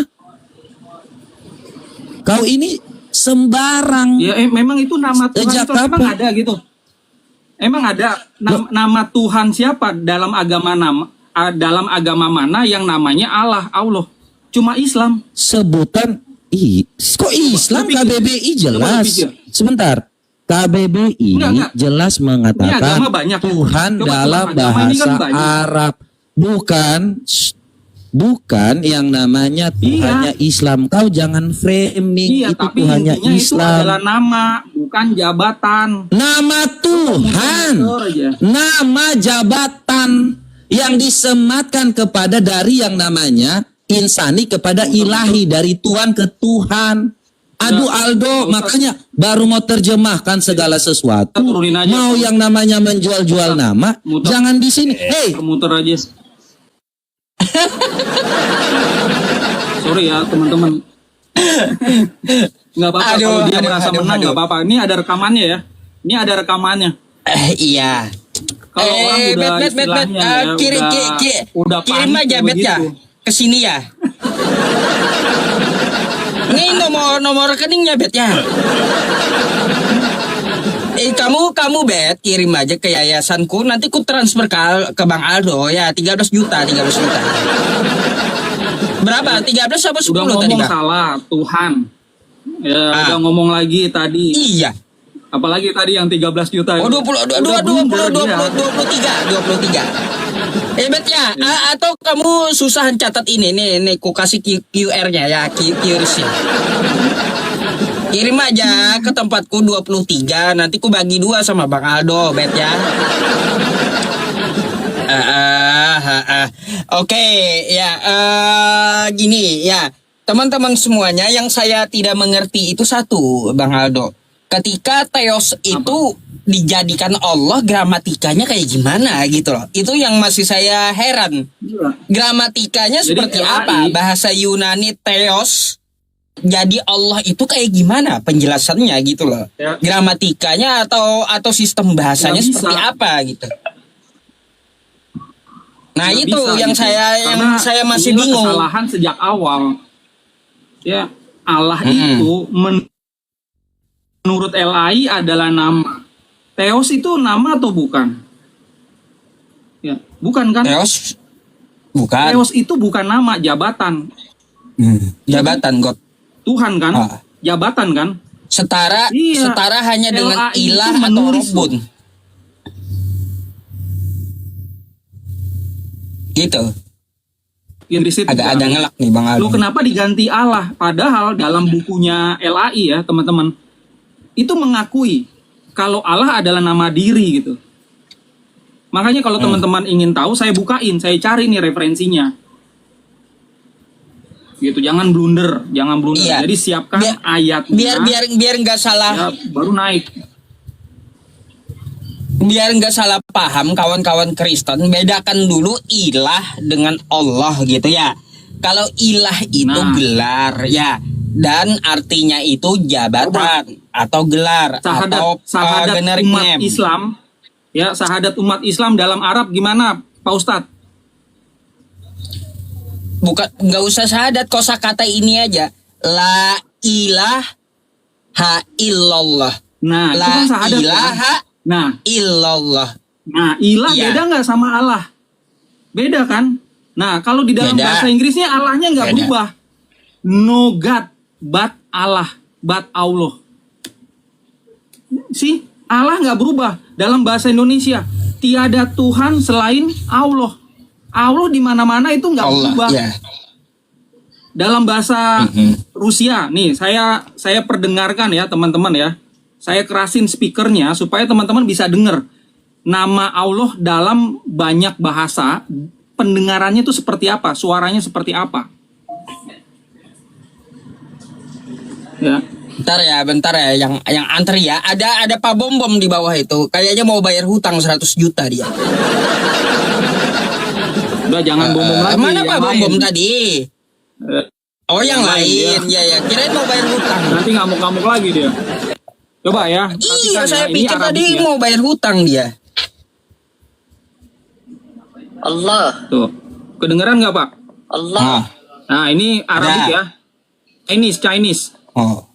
Kau ini sembarang. Ya memang itu nama Tuhan Sejak itu emang kapan? ada gitu. Emang ada nama Tuhan siapa dalam dalam agama mana yang namanya Allah? Cuma Islam. Sebutan kok Islam Lu pikir. KBBI Coba lu jelas. pikir. Sebentar. KBBI Enggak. jelas Ini mengatakan agama banyak. Tuhan Coba dalam agama ini kan bahasa banyak. Arab. Bukan yang namanya Tuhannya Islam. Kau jangan framing Iya, itu tapi Tuhannya intinya itu Islam. adalah nama, bukan jabatan. Nama Tuhan. Betul aja. Nama jabatan yang disematkan kepada dari yang namanya insani kepada ilahi, dari Tuhan ke Tuhan. Aduh Aldo, makanya baru mau terjemahkan segala sesuatu. Turunin aja. Mau yang namanya menjual-jual nama, Muter. jangan di sini. Hey, Muter aja. Sorry ya teman-teman. Nggak apa-apa kalau dia merasa menang nggak apa-apa. Ini ada rekamannya ya. Ini ada rekamannya. Iya. Kalau orang udah Bet. istilahnya ya, udah Kirim panik aja Bet ya. begitu. Ke sini ya. Ini nomor rekeningnya Bet ya. Kamu Bet kirim aja ke yayasanku, nanti ku transfer ke Bang Aldo ya 13 juta. Berapa? 13 apa 10 Udah tadi ngomong Bang? salah Tuhan. Ya, udah ngomong lagi tadi. Iya. Apalagi tadi yang 13 juta. Oh 23. Bet ya, atau kamu susah catat ini nih ku kasih QR-nya ya, QR-nya. Kirim aja ke tempatku 23, nanti ku bagi 2 sama Bang Aldo, Bet ya. Oke, ya gini ya. Teman-teman semuanya, yang saya tidak mengerti itu satu, Bang Aldo. Ketika Theos itu dijadikan Allah, gramatikanya kayak gimana gitu loh. Itu yang masih saya heran. Gramatikanya Jadi seperti LAI, apa? Bahasa Yunani Theos jadi Allah itu kayak gimana penjelasannya gitu loh. Ya. Gramatikanya atau sistem bahasanya Nggak bisa. seperti apa gitu. Nah, Nggak itu bisa yang gitu. yang Karena saya masih inilah bingung. Kesalahan sejak awal. Ya, Allah itu menurut LAI adalah nama. Theos itu nama atau bukan? Ya, bukan kan? Theos bukan Theos itu bukan nama, jabatan. jabatan God. Tuhan kan? Ah. Jabatan kan? Setara Iya. hanya dengan LAI itu ilah atau menulis robun. Gitu. Inggris itu Ada kan? ngelak nih Bang Lu Aldo. kenapa diganti Allah? Padahal dalam bukunya LAI ya teman-teman, itu mengakui kalau Allah adalah nama diri gitu. Makanya kalau teman-teman ingin tahu, saya bukain, saya cari nih referensinya. Gitu, jangan blunder. Iya. Jadi siapkan Biar- ayatnya. biar nggak salah. Ya, baru naik. Biar nggak salah paham kawan-kawan Kristen, bedakan dulu ilah dengan Allah gitu ya. Kalau ilah itu Nah. gelar ya, dan artinya itu jabatan atau gelar atau Sahadat generic umat name. Islam. Ya, sahadat umat Islam dalam Arab gimana Pak Ustadz. Bukan, nggak usah syahadat, kosakata ini aja. La ilaha illallah. Nah, itu La kan syahadat. ilaha Nah, illallah. ilah Iya. beda nggak sama Allah? Beda kan? Nah, kalau di dalam Beda. bahasa Inggrisnya Allahnya nggak Beda. berubah. No God, but Allah, but Allah. Si Allah nggak berubah. Dalam bahasa Indonesia, tiada Tuhan selain Allah. Allah di mana-mana itu nggak Allah, berubah. ya. Dalam bahasa Rusia, nih saya perdengarkan ya teman-teman ya. Saya kerasin speakernya supaya teman-teman bisa dengar nama Allah dalam banyak bahasa. Pendengarannya itu seperti apa, suaranya seperti apa. Ya. Bentar ya, yang antri ya. Ada Pak Bom Bom di bawah itu. Kayaknya mau bayar hutang 100 juta dia. Udah jangan bom-bom lagi. Mana yang Pak Bom lain. Bom tadi? Oh, yang lain. dia. Ya, kirain mau bayar hutang. Nanti ngamuk-ngamuk lagi dia. Coba ya. Iya, perhatikan saya ya, ini pikir Arabik tadi ya. mau bayar hutang dia. Allah, Tuh. Kedengeran nggak Pak? Allah, Nah ini Arabik Ada. ya. Chinese. Oh.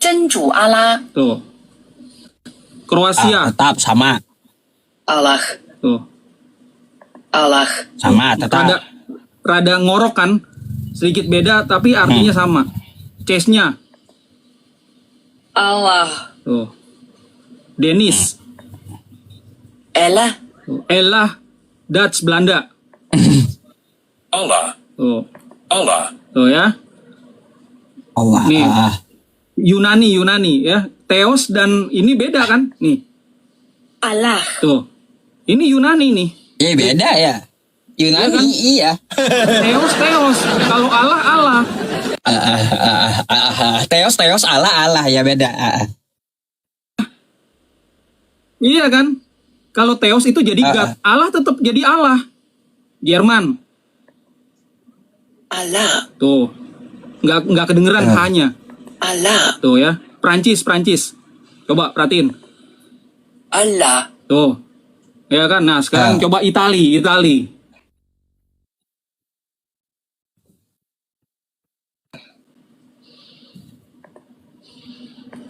真主阿拉， Tuh. Kroasia. Tetap sama. Allah, Tuh. Allah, Sama, tetap. Rada ngorok kan. Sedikit beda tapi artinya sama. Chase-nya. Allah, Tuh. Denis. Ella, Tuh. Ella. Dutch Belanda. Allah, Tuh. Allah, Tuh ya. Allah. Nih. Yunani ya. Theos dan ini beda kan? Nih. Allah, Tuh. Ini Yunani nih. Iya, beda ya. Yunani, kan? iya. Theos. Kalau Allah. Teos Allah ya, beda. Iya kan? Kalau Theos itu jadi God. Allah tetap jadi Allah. Jerman. Allah, Tuh. Nggak kedengeran hanya. Allah, Tuh ya. Prancis. Coba perhatiin. Allah, Tuh. Ya kan? Nah, sekarang coba Itali.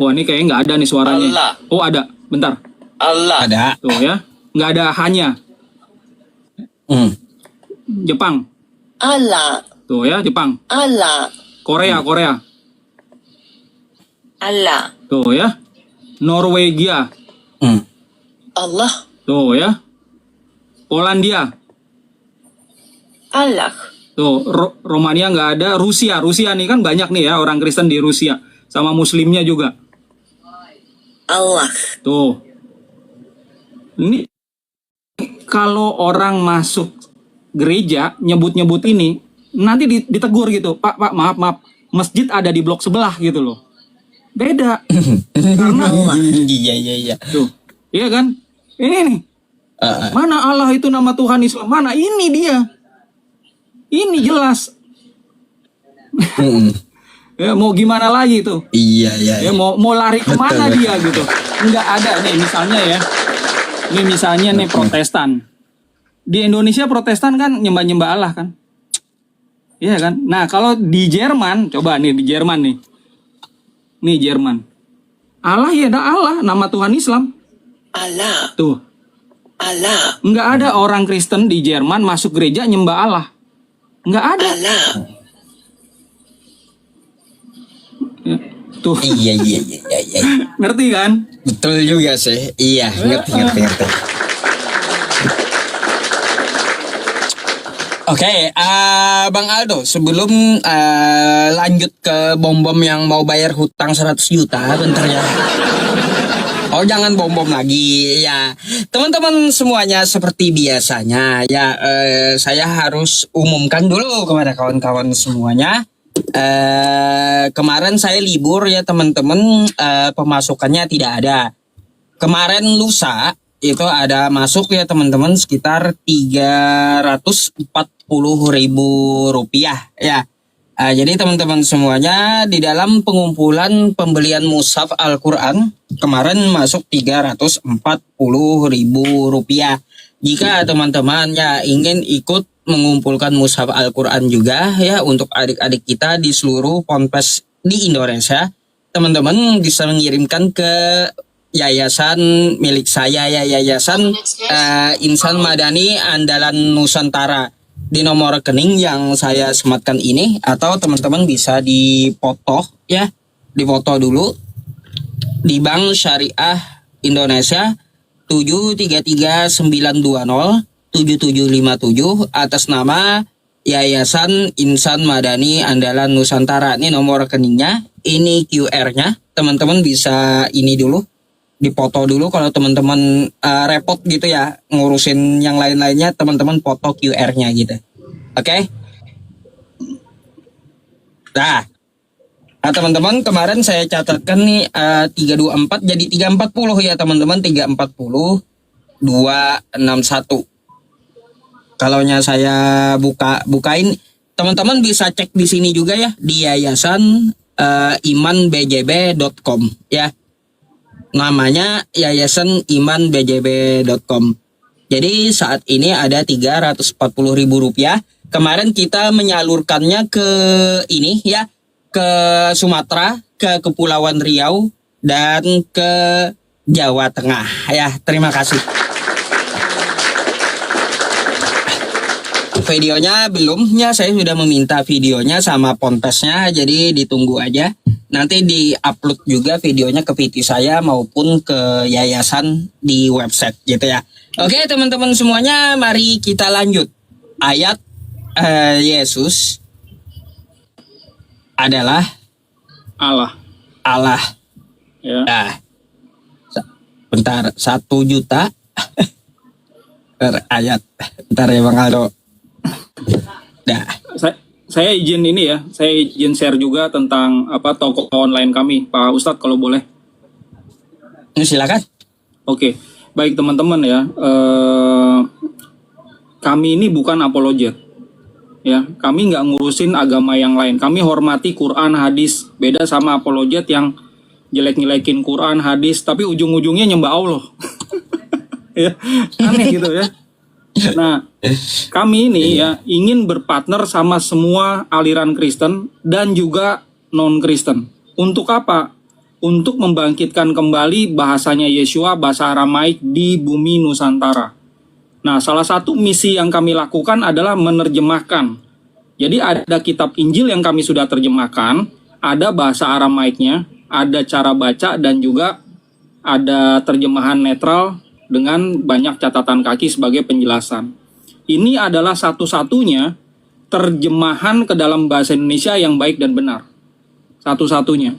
Wah, ini kayaknya nggak ada nih suaranya. Allah. Oh, ada. Bentar. Allah, Ada. Tuh ya. Nggak ada hanya. Jepang. Allah, Tuh ya, Jepang. Allah, Korea. Allah, Tuh ya. Norwegia. Allah, Tuh ya. Polandia. Allah, Tuh, Romania nggak ada. Rusia nih kan banyak nih ya orang Kristen di Rusia. Sama Muslimnya juga. Allah, Tuh. Ini kalau orang masuk gereja nyebut-nyebut ini nanti ditegur gitu. Pak, maaf. Masjid ada di blok sebelah gitu loh. Beda. Karena Iya. tuh. Iya kan? Ini nih. Mana Allah itu nama Tuhan Islam? Mana ini dia? Ini jelas. Ya mau gimana lagi tuh? Iya. Ya mau lari kemana Betul. dia gitu? Nggak ada nih misalnya ya. Ini misalnya nih Protestan. Di Indonesia Protestan kan nyembah Allah kan? Iya kan? Nah kalau di Jerman, coba nih di Jerman nih. Nih Jerman. Allah ya ada Allah, nama Tuhan Islam. Allah, Tuh. Allah, Nggak ada orang Kristen di Jerman masuk gereja nyembah Allah. Nggak ada. Allah, Ya, tuh. Iya. Ngerti kan? Betul juga sih. Iya, ngerti. Oke, Bang Aldo, sebelum lanjut ke bom-bom yang mau bayar hutang 100 juta, bentar ya. Oh, jangan bom-bom lagi ya. Teman-teman semuanya seperti biasanya ya, saya harus umumkan dulu kepada kawan-kawan semuanya. Kemarin saya libur ya teman-teman, pemasukannya tidak ada. Kemarin lusa itu ada masuk ya teman-teman sekitar 340.000 rupiah ya. Jadi teman-teman semuanya di dalam pengumpulan pembelian mushaf Al-Quran kemarin masuk 340.000 rupiah. jika teman-teman ya ingin ikut mengumpulkan mushaf Al-Quran juga ya untuk adik-adik kita di seluruh ponpes di Indonesia, teman-teman bisa mengirimkan ke yayasan milik saya ya, Yayasan Insan Madani Andalan Nusantara, di nomor rekening yang saya sematkan ini, atau teman-teman bisa dipoto ya, dipoto dulu di Bank Syariah Indonesia 733-920-7757 atas nama Yayasan Insan Madani Andalan Nusantara. Ini nomor rekeningnya, ini QR-nya. Teman-teman bisa ini dulu, dipoto dulu. Kalau teman-teman repot gitu ya ngurusin yang lain-lainnya, teman-teman foto QR-nya gitu. Oke? Nah, teman-teman, kemarin saya catatkan nih 324 jadi 340 ya teman-teman, 340 261. Kalaunya saya bukain, teman-teman bisa cek di sini juga ya, di yayasan imanbjb.com ya. Namanya Yayasan imanbjb.com. Jadi saat ini ada Rp340.000. Kemarin kita menyalurkannya ke ini ya, ke Sumatera, ke Kepulauan Riau, dan ke Jawa Tengah ya. Terima kasih. Videonya belum ya, saya sudah meminta videonya sama ponpesnya, jadi ditunggu aja. Nanti di-upload juga videonya ke PT saya maupun ke yayasan di website gitu ya. Oke teman-teman semuanya, mari kita lanjut. Ayat Yesus adalah Allah. Ya. Nah, bentar, 1 juta per ayat. Bentar ya Bang Aldo. Nah, Saya izin ini ya, saya izin share juga tentang toko online kami, Pak Ustadz kalau boleh. silakan. Oke, baik teman-teman ya. Kami ini bukan apologet. Ya, kami nggak ngurusin agama yang lain. Kami hormati Quran, hadis. Beda sama apologet yang jelek-jelekin Quran, hadis, tapi ujung-ujungnya nyembah Allah. Ya, aneh gitu ya. Nah, kami ini ya ingin berpartner sama semua aliran Kristen dan juga non-Kristen. Untuk apa? Untuk membangkitkan kembali bahasanya Yeshua, bahasa Aramaik di bumi Nusantara. Nah, salah satu misi yang kami lakukan adalah menerjemahkan. Jadi ada kitab Injil yang kami sudah terjemahkan, ada bahasa Aramaiknya, ada cara baca, dan juga ada terjemahan netral dengan banyak catatan kaki sebagai penjelasan. Ini adalah satu-satunya terjemahan ke dalam bahasa Indonesia yang baik dan benar. Satu-satunya.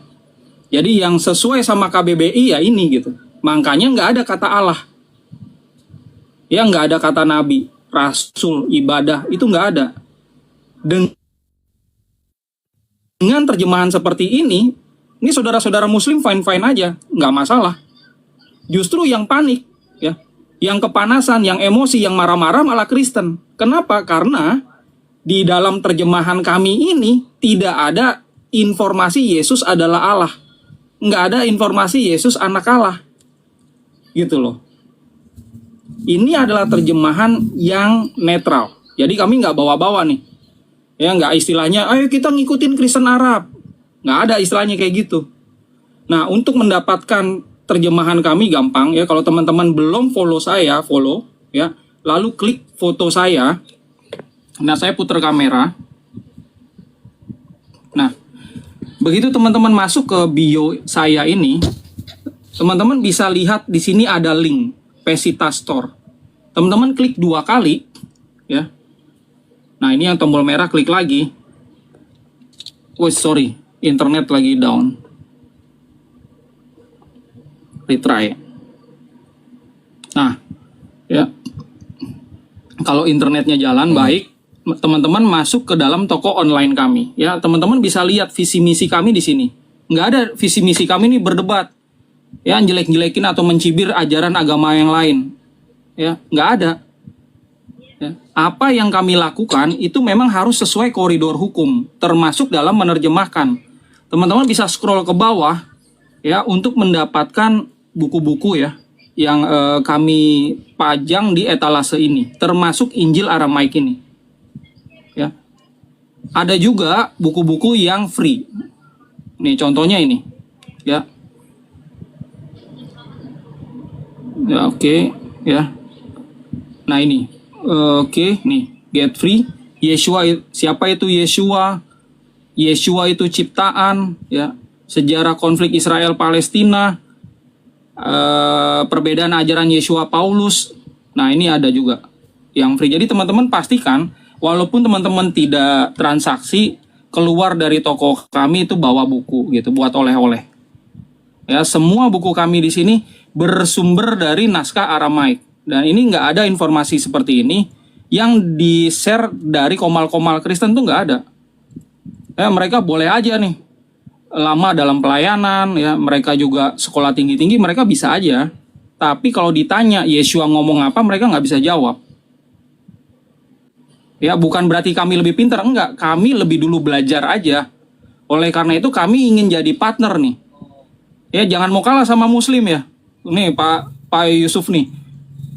Jadi yang sesuai sama KBBI ya ini gitu. Makanya nggak ada kata Allah. Ya nggak ada kata nabi, rasul, ibadah, itu nggak ada. Dengan terjemahan seperti ini saudara-saudara muslim fine-fine aja, nggak masalah. Justru yang panik, ya, yang kepanasan, yang emosi, yang marah-marah malah Kristen. Kenapa? Karena di dalam terjemahan kami ini tidak ada informasi Yesus adalah Allah. Nggak ada informasi Yesus anak Allah. Gitu loh. Ini adalah terjemahan yang netral. Jadi kami nggak bawa-bawa nih. Ya nggak istilahnya, ayo kita ngikutin Kristen Arab. Nggak ada istilahnya kayak gitu. Nah, untuk mendapatkan terjemahan kami gampang ya. Kalau teman-teman belum follow saya, follow ya. Lalu klik foto saya. Nah, saya putar kamera. Nah, begitu teman-teman masuk ke bio saya ini, teman-teman bisa lihat di sini ada link Pesita Store. Teman-teman klik 2 kali ya. Nah, ini yang tombol merah, klik lagi. Oh, sorry, internet lagi down. Retry. Nah, ya. Kalau internetnya jalan baik, teman-teman masuk ke dalam toko online kami. Ya, teman-teman bisa lihat visi misi kami di sini. Nggak ada visi misi kami ini berdebat. Ya, jelek-jelekin atau mencibir ajaran agama yang lain. Ya, nggak ada. Ya, apa yang kami lakukan itu memang harus sesuai koridor hukum, termasuk dalam menerjemahkan. Teman-teman bisa scroll ke bawah ya untuk mendapatkan buku-buku ya. yang kami pajang di etalase ini, termasuk Injil Aramaik ini. Ya. Ada juga buku-buku yang free. Nih contohnya ini. Ya. Ya, oke, ya. Nah, ini. Oke, nih, get free. Yeshua, siapa itu Yeshua? Yeshua itu ciptaan, ya. Sejarah konflik Israel Palestina, perbedaan ajaran Yeshua Paulus. Nah, ini ada juga yang free. Jadi teman-teman pastikan walaupun teman-teman tidak transaksi, keluar dari toko kami itu bawa buku gitu buat oleh-oleh. Ya, semua buku kami di sini bersumber dari naskah Aramaik. Dan ini nggak ada informasi seperti ini yang di-share dari komal-komal Kristen tuh nggak ada. Ya, mereka boleh aja nih lama dalam pelayanan, ya mereka juga sekolah tinggi-tinggi, mereka bisa aja. Tapi kalau ditanya Yeshua ngomong apa, mereka nggak bisa jawab. Ya, bukan berarti kami lebih pintar, enggak. Kami lebih dulu belajar aja. Oleh karena itu kami ingin jadi partner nih. Ya, jangan mau kalah sama Muslim ya. Nih Pak Yusuf nih,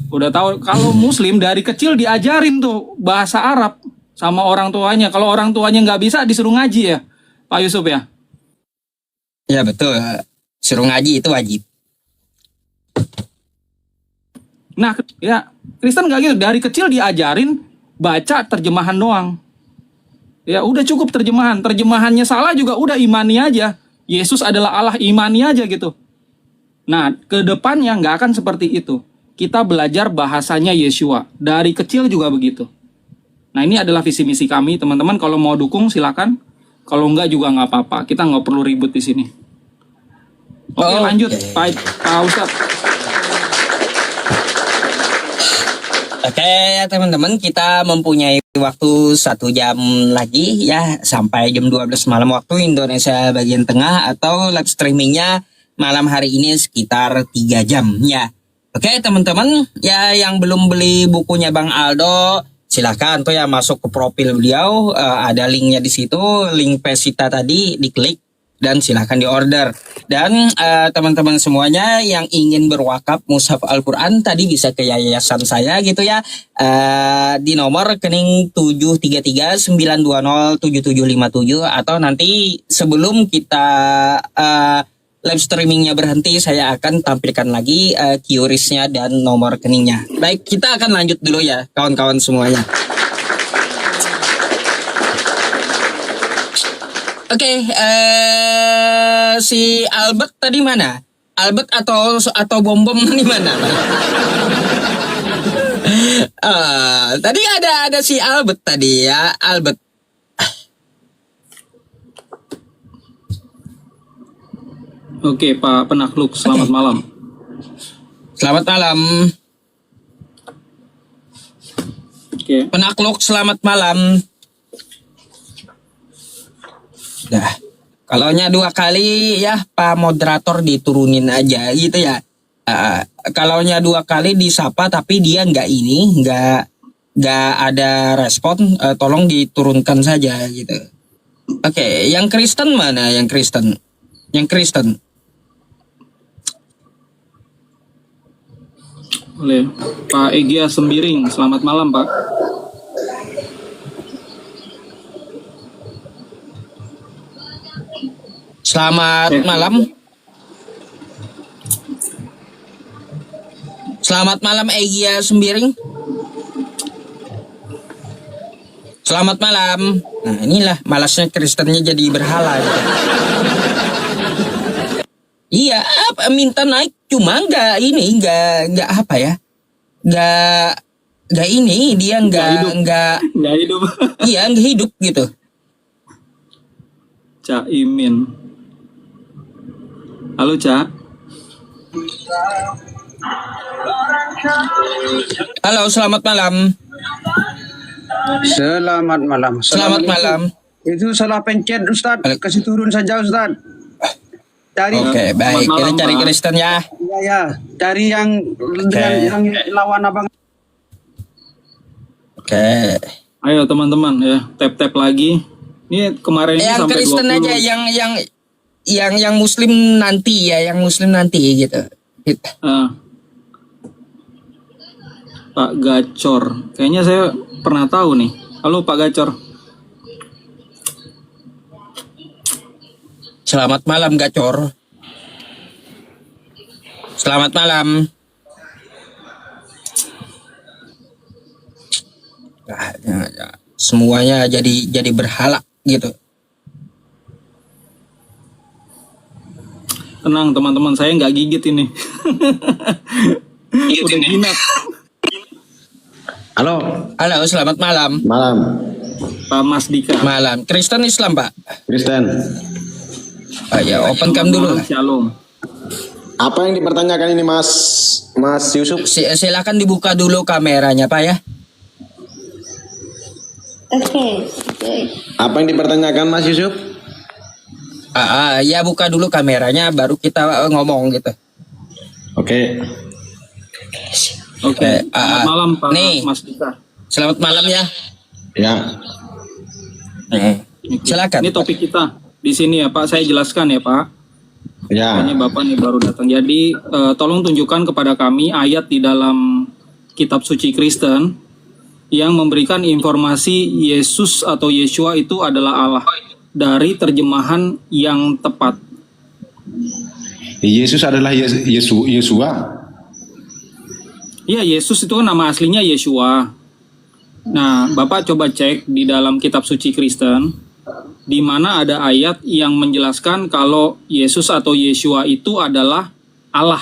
udah tahu kalau Muslim dari kecil diajarin tuh bahasa Arab sama orang tuanya. Kalau orang tuanya nggak bisa disuruh ngaji ya, Pak Yusuf ya. Ya betul, suruh ngaji itu wajib. Nah ya, Kristen nggak gitu, dari kecil diajarin baca terjemahan doang. Ya udah cukup terjemahan, terjemahannya salah juga udah imani aja. Yesus adalah Allah, imani aja gitu. Nah, ke depannya nggak akan seperti itu. Kita belajar bahasanya Yeshua. Dari kecil juga begitu. Nah, ini adalah visi misi kami, teman-teman. Kalau mau dukung, silakan. Kalau enggak juga nggak apa-apa. Kita nggak perlu ribut di sini. Oke, lanjut, Pak Ustadz. Oke, teman-teman, kita mempunyai waktu 1 jam lagi ya, sampai jam 12 malam waktu Indonesia bagian tengah, atau live streamingnya malam hari ini sekitar 3 jam ya. Oke teman-teman, ya yang belum beli bukunya Bang Aldo, silakan tuh ya masuk ke profil beliau, ada linknya di situ, link Pesita tadi, diklik dan silakan diorder. Dan teman-teman semuanya yang ingin berwakaf mushaf Al-Quran tadi bisa ke yayasan saya gitu ya, di nomor rekening 733-920-7757, atau nanti sebelum kita live streamingnya berhenti, saya akan tampilkan lagi QRIS-nya dan nomor rekeningnya. Baik, kita akan lanjut dulu ya kawan-kawan semuanya. Oke, si Albert tadi mana? Albert atau Bom di mana? Tadi ada si Albert tadi ya, Albert. Oke, Pak Penakluk, selamat malam. Selamat malam. Oke. Penakluk, selamat malam. Dah, kalaunya 2 kali ya Pak moderator diturunin aja gitu ya. Kalaunya 2 kali disapa tapi dia nggak ada respon, tolong diturunkan saja gitu. Oke, yang Kristen mana? Yang Kristen. Oleh Pak Egya Sembiring, selamat malam Pak. Selamat malam. Selamat malam Egya Sembiring. Selamat malam. Nah inilah malasnya Kristennya jadi berhala gitu. Iya, minta naik cuma nggak apa ya? Nggak ini, dia nggak hidup. Iya, nggak hidup gitu. Cak Imin. Halo Cak. Halo, selamat malam. Selamat malam. Selamat malam. Itu salah pencet Ustaz. Kasih turun saja Ustaz. Cari. Oke, baik. Selamat Kita malam, cari Pak. Kristen ya. Ya. Cari yang lawan abang. Oke. Ayo teman-teman ya, tap lagi. Ini kemarin ini Yang sampai Kristen 20. aja, yang Muslim nanti ya, yang Muslim nanti gitu. Ah, Pak Gacor. Kayaknya saya pernah tahu nih. Halo Pak Gacor. Selamat malam Gacor. Selamat malam. Semuanya jadi berhala gitu. Tenang teman-teman, saya nggak gigit ini. Udah jinak. Halo. Halo, selamat malam. Malam. Pak Mas Dika. Malam. Kristen Islam, Pak? Kristen. Ya, open cam dulu lah. Shalom. Apa yang dipertanyakan ini Mas Yusuf? Silakan dibuka dulu kameranya, Pak ya. Oke. Apa yang dipertanyakan Mas Yusuf? Ya buka dulu kameranya baru kita ngomong gitu. Oke. Oke. Selamat malam Pak nih. Mas Dika. Selamat malam ya. Ya. Silakan. Ini topik kita di sini ya Pak. Saya jelaskan ya Pak. Ya. Ini Bapak nih baru datang. Jadi tolong tunjukkan kepada kami ayat di dalam kitab suci Kristen yang memberikan informasi Yesus atau Yeshua itu adalah Allah dari terjemahan yang tepat. Yesus adalah Yesua. Iya, Yesus itu kan nama aslinya Yeshua. Nah, Bapak coba cek di dalam kitab suci Kristen di mana ada ayat yang menjelaskan kalau Yesus atau Yeshua itu adalah Allah.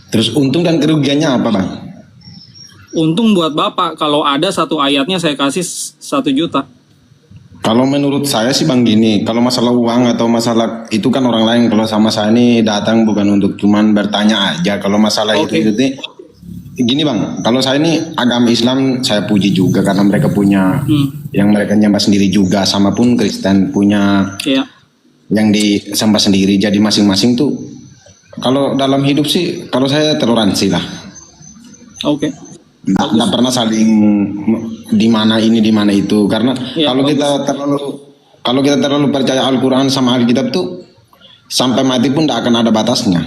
Terus untung dan kerugiannya apa, Bang? Untung buat Bapak kalau ada satu ayatnya saya kasih 1 juta. Kalau menurut saya sih Bang gini, kalau masalah uang atau masalah itu kan orang lain. Kalau sama saya ini datang bukan untuk cuman bertanya aja. Kalau masalah itu gini Bang, kalau saya ini agama Islam saya puji juga karena mereka punya yang mereka nyembah sendiri juga, sama pun Kristen punya yang disembah sendiri. Jadi masing-masing tuh kalau dalam hidup sih kalau saya toleransi lah. Oke. Nggak pernah saling di mana ini di mana itu karena kalau kita terlalu percaya Al-Quran sama Alkitab tuh sampai mati pun tidak akan ada batasnya.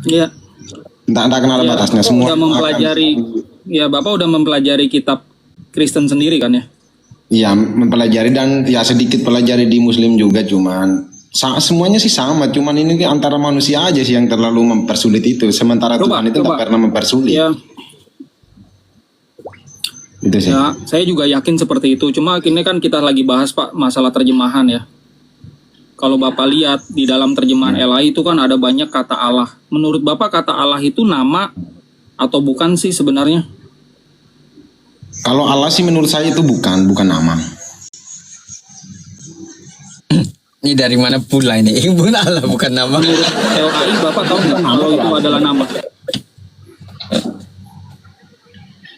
Iya. Tidak akan ada batasnya. Semua udah mempelajari Bapak udah mempelajari kitab Kristen sendiri kan ya? Iya, mempelajari dan ya sedikit pelajari di Muslim juga, cuman semuanya sih sama, cuman ini antara manusia aja sih yang terlalu mempersulit itu, sementara Tuhan itu tidak pernah mempersulit. Ya. Itu sih. Ya, saya juga yakin seperti itu. Cuma ini kan kita lagi bahas Pak masalah terjemahan ya. Kalau Bapak lihat di dalam terjemahan LAI itu kan ada banyak kata Allah. Menurut Bapak kata Allah itu nama atau bukan sih sebenarnya? Kalau Allah sih menurut saya itu bukan nama. Ini dari mana pula ini? Ibu Allah bukan nama. Menurut LAI Bapak tahu nggak kalau itu adalah nama?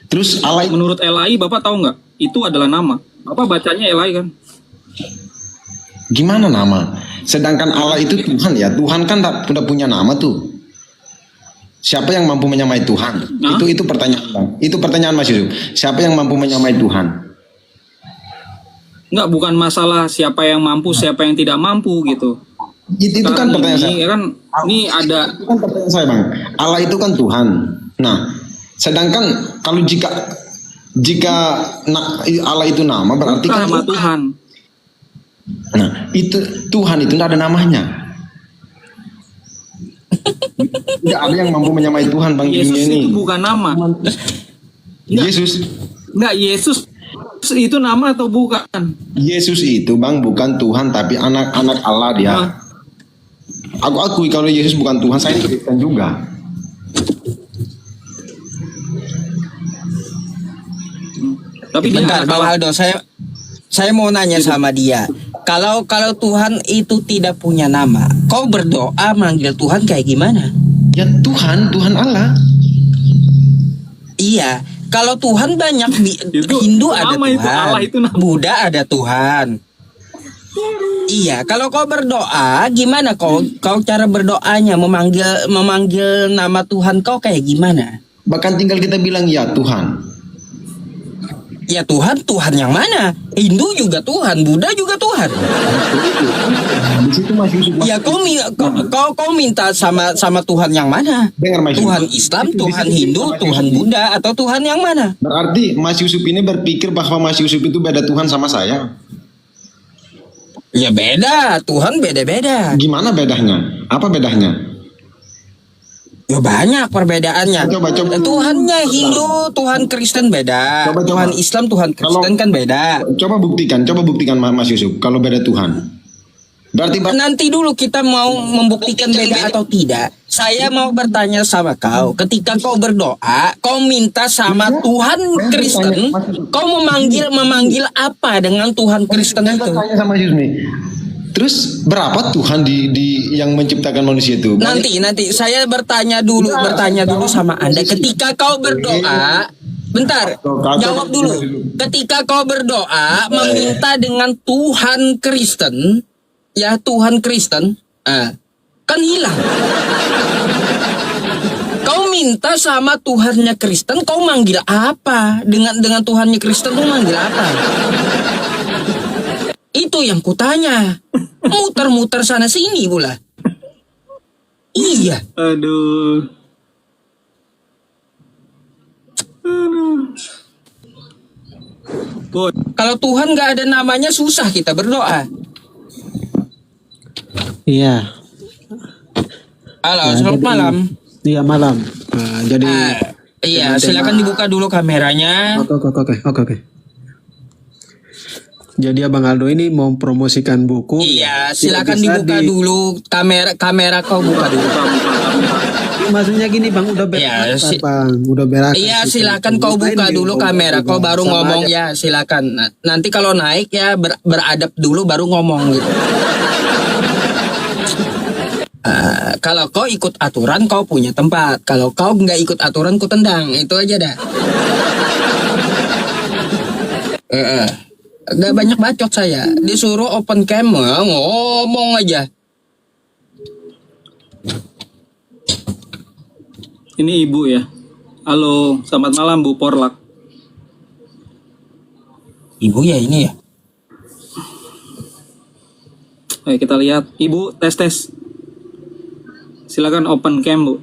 Terus Allah Menurut LAI Bapak tahu nggak itu adalah nama? Bapak bacanya LAI kan? gimana nama? Sedangkan Allah itu Tuhan ya. Tuhan kan tidak punya nama tuh. Siapa yang mampu menyamai Tuhan? Hah? Itu pertanyaan Bang. Itu pertanyaan Mas Yusuf. Siapa yang mampu menyamai Tuhan? Enggak, bukan masalah siapa yang mampu, siapa yang tidak mampu gitu. Itu kan pertanyaan saya. Ini ada. Itu kan pertanyaan saya Bang. Allah itu kan Tuhan. Nah, sedangkan kalau jika Allah itu nama berarti kan nama Tuhan. Nah, itu Tuhan itu tidak ada namanya. Tidak ada yang mampu menyamai Tuhan Bang di Yesus dunia ini. itu bukan nama. Yesus. Enggak, Yesus itu nama atau bukan? Yesus itu Bang bukan Tuhan tapi anak-anak Allah dia. Aku akui kalau Yesus bukan Tuhan, saya Kristen juga. Tapi dia Bentar, Bang Aldo, saya mau nanya sama dia. Kalau Tuhan itu tidak punya nama, kau berdoa manggil Tuhan kayak gimana? Ya Tuhan Allah. Iya, kalau Tuhan banyak Itu Hindu ada nama Tuhan, itu, Allah itu nama. Buddha ada Tuhan. Iya, kalau kau berdoa, gimana kau cara berdoanya memanggil nama Tuhan kau kayak gimana? Bahkan tinggal kita bilang ya Tuhan. Ya Tuhan yang mana? Hindu juga Tuhan, Buddha juga Tuhan. Di situ Mas Yusuf. Ya kau minta sama Tuhan yang mana? Dengar, Mas Tuhan Yusuf. Islam, Di Tuhan situ Hindu, Mas Tuhan Yusuf. Buddha, atau Tuhan yang mana? Berarti Mas Yusuf ini berpikir bahwa Mas Yusuf itu beda Tuhan sama saya. Ya beda, Tuhan beda-beda. Gimana bedanya? Apa bedanya? Ya banyak perbedaannya. Coba. Tuhannya Hindu, Tuhan Kristen beda. Coba. Tuhan Islam, Tuhan Kristen kan beda. Coba buktikan Mas Yusuf kalau beda Tuhan. Berarti Nanti dulu kita mau membuktikan beda atau tidak. Saya mau bertanya sama kau. Ketika kau berdoa, kau minta sama Tuhan Kristen, kau memanggil apa dengan Tuhan Kristen itu? tanya sama Yusuf nih. Terus berapa Tuhan di yang menciptakan manusia itu? Nanti saya bertanya dulu sama Anda. Ketika kau berdoa, bentar, jawab dulu. Ketika kau berdoa meminta dengan Tuhan Kristen, ya Tuhan Kristen, kan hilang. Kau minta sama Tuhannya Kristen, kau manggil apa? Dengan Tuhannya Kristen kau manggil apa? Itu yang kutanya. Muter-muter sana sini pula. Iya. Aduh. Boy. Kalau Tuhan nggak ada namanya susah kita berdoa. Iya. Halo, selamat malam. Iya malam. Nah, jadi Iya, silakan dibuka dulu kameranya. Oke. Jadi Abang Aldo ini mau promosikan buku. Iya, silakan Bisa dibuka dulu kamera kau buka dulu. Maksudnya gini Bang, udah Iya, berak Bang, udah berak. Iya, silakan kau buka dulu kamera, kau baru ngomong ya, silakan. Nanti kalau naik ya beradab dulu baru ngomong gitu. Kalau kau ikut aturan kau punya tempat. Kalau kau nggak ikut aturan ku tendang, itu aja dah. Gak banyak bacot saya. Disuruh open cam ngomong aja. Ini ibu ya. Halo, selamat malam Bu Porlak. Ibu ya ini ya. Oke, kita lihat. Ibu, tes. Silakan open cam, Bu.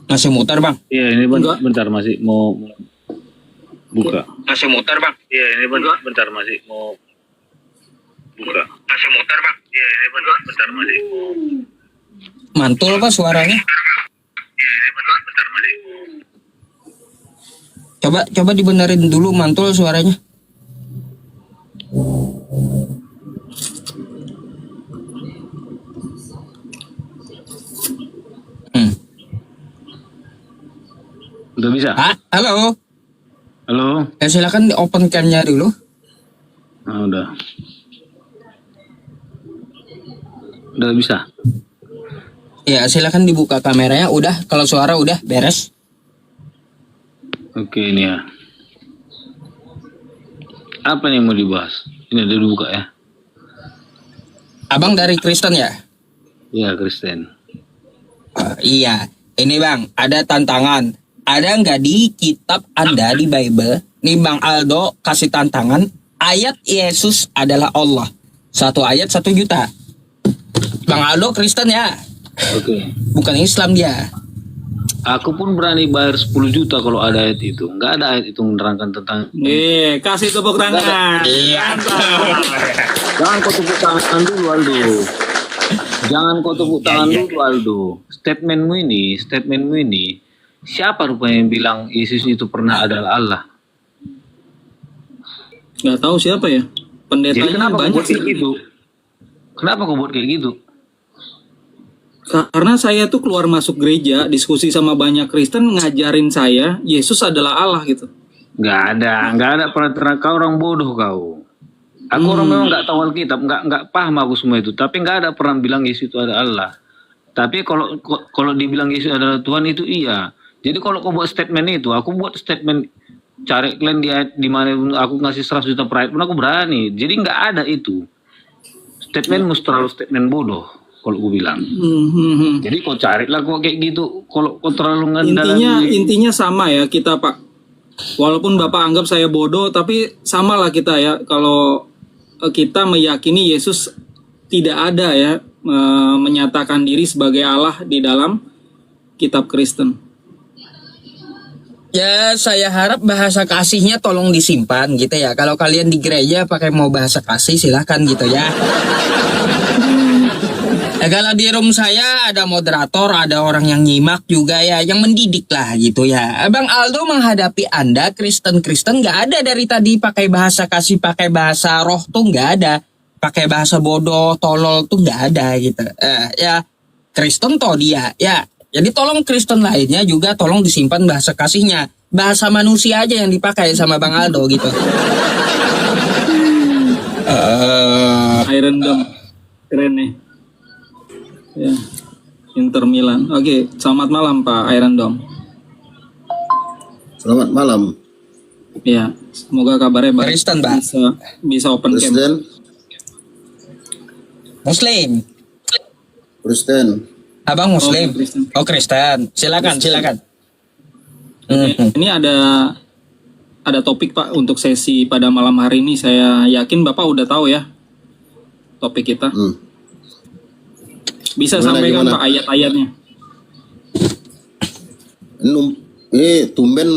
Masih muter bang. Iya ini Enggak. bentar masih mau buka. Masih muter bang. Iya ini bentar masih mau buka. Masih muter bang. Iya ini bentar masih mau. Mantul apa suaranya? Iya ini bentar masih mau. Coba dibenerin dulu mantul suaranya. Udah bisa? Halo. Halo. Ya silakan di open cam-nya dulu. Nah, udah. Udah bisa. Ya silakan dibuka kameranya. Udah, kalau suara udah beres. Oke ini ya. Apa nih yang mau dibahas? Ini udah dibuka ya. Abang dari Kristen ya? Iya Kristen. Iya. Ini bang, ada tantangan. Ada nggak di kitab Anda di Bible? Nih Bang Aldo kasih tantangan. Ayat Yesus adalah Allah. 1 ayat 1 juta. Bang Aldo Kristen ya? Oke. Bukan Islam dia. Aku pun berani bayar 10 juta kalau ada ayat itu. Nggak ada ayat itu menerangkan tentang. Kasih tepuk tangan. Jangan kau tepuk tangan dulu Aldo. Jangan kau tepuk tangan dulu Aldo. Statementmu ini. Siapa rupanya yang bilang Yesus itu pernah adalah Allah? Nggak tahu siapa ya. Jadi Pendetanya kenapa kau banyak buat kayak sih. gitu? Kenapa kau buat kayak gitu? Karena saya tuh keluar masuk gereja, diskusi sama banyak Kristen ngajarin saya Yesus adalah Allah gitu. Nggak ada pernah kau orang bodoh kau. Aku orang memang nggak tahu Alkitab, nggak paham aku semua itu. Tapi nggak ada pernah bilang Yesus itu adalah Allah. Tapi kalau dibilang Yesus adalah Tuhan itu iya. Jadi kalau kau buat statement itu, aku buat statement cari kalian di mana aku ngasih 100 juta per ayat pun aku berani. Jadi nggak ada itu. Statement terlalu statement bodoh. kalau gue bilang. Jadi kau carilah kok kayak gitu. Kalau kau terlalu Intinya sama ya kita, Pak. Walaupun Bapak anggap saya bodoh, tapi samalah kita ya. Kalau kita meyakini Yesus tidak ada ya, menyatakan diri sebagai Allah di dalam kitab Kristen. Ya, saya harap bahasa kasihnya tolong disimpan gitu ya. Kalau kalian di gereja pakai mau bahasa kasih silahkan gitu ya. Kalau di room saya ada moderator, ada orang yang nyimak juga ya, yang mendidik lah gitu ya. Bang Aldo menghadapi Anda, Kristen-Kristen nggak ada dari tadi pakai bahasa kasih, pakai bahasa roh tuh nggak ada. Pakai bahasa bodoh, tolol tuh nggak ada gitu. Ya, Kristen toh dia ya. Jadi tolong Kristen lainnya juga tolong disimpan bahasa kasihnya. Bahasa manusia aja yang dipakai sama Bang Aldo gitu. Iron Dome. Keren nih. Ya. Inter Milan. Oke, selamat malam Pak Iron Dome. Selamat malam. Ya, semoga kabarnya baik. Kristen, Pak. Bisa open camp. Kristen. Muslim. Kristen. Abang Muslim. Oh, Kristen. Oh, Kristen. Silakan. Ini ada topik Pak untuk sesi pada malam hari ini. Saya yakin Bapak udah tahu ya topik kita. Bisa sampaikan Pak ayat-ayatnya. Tumben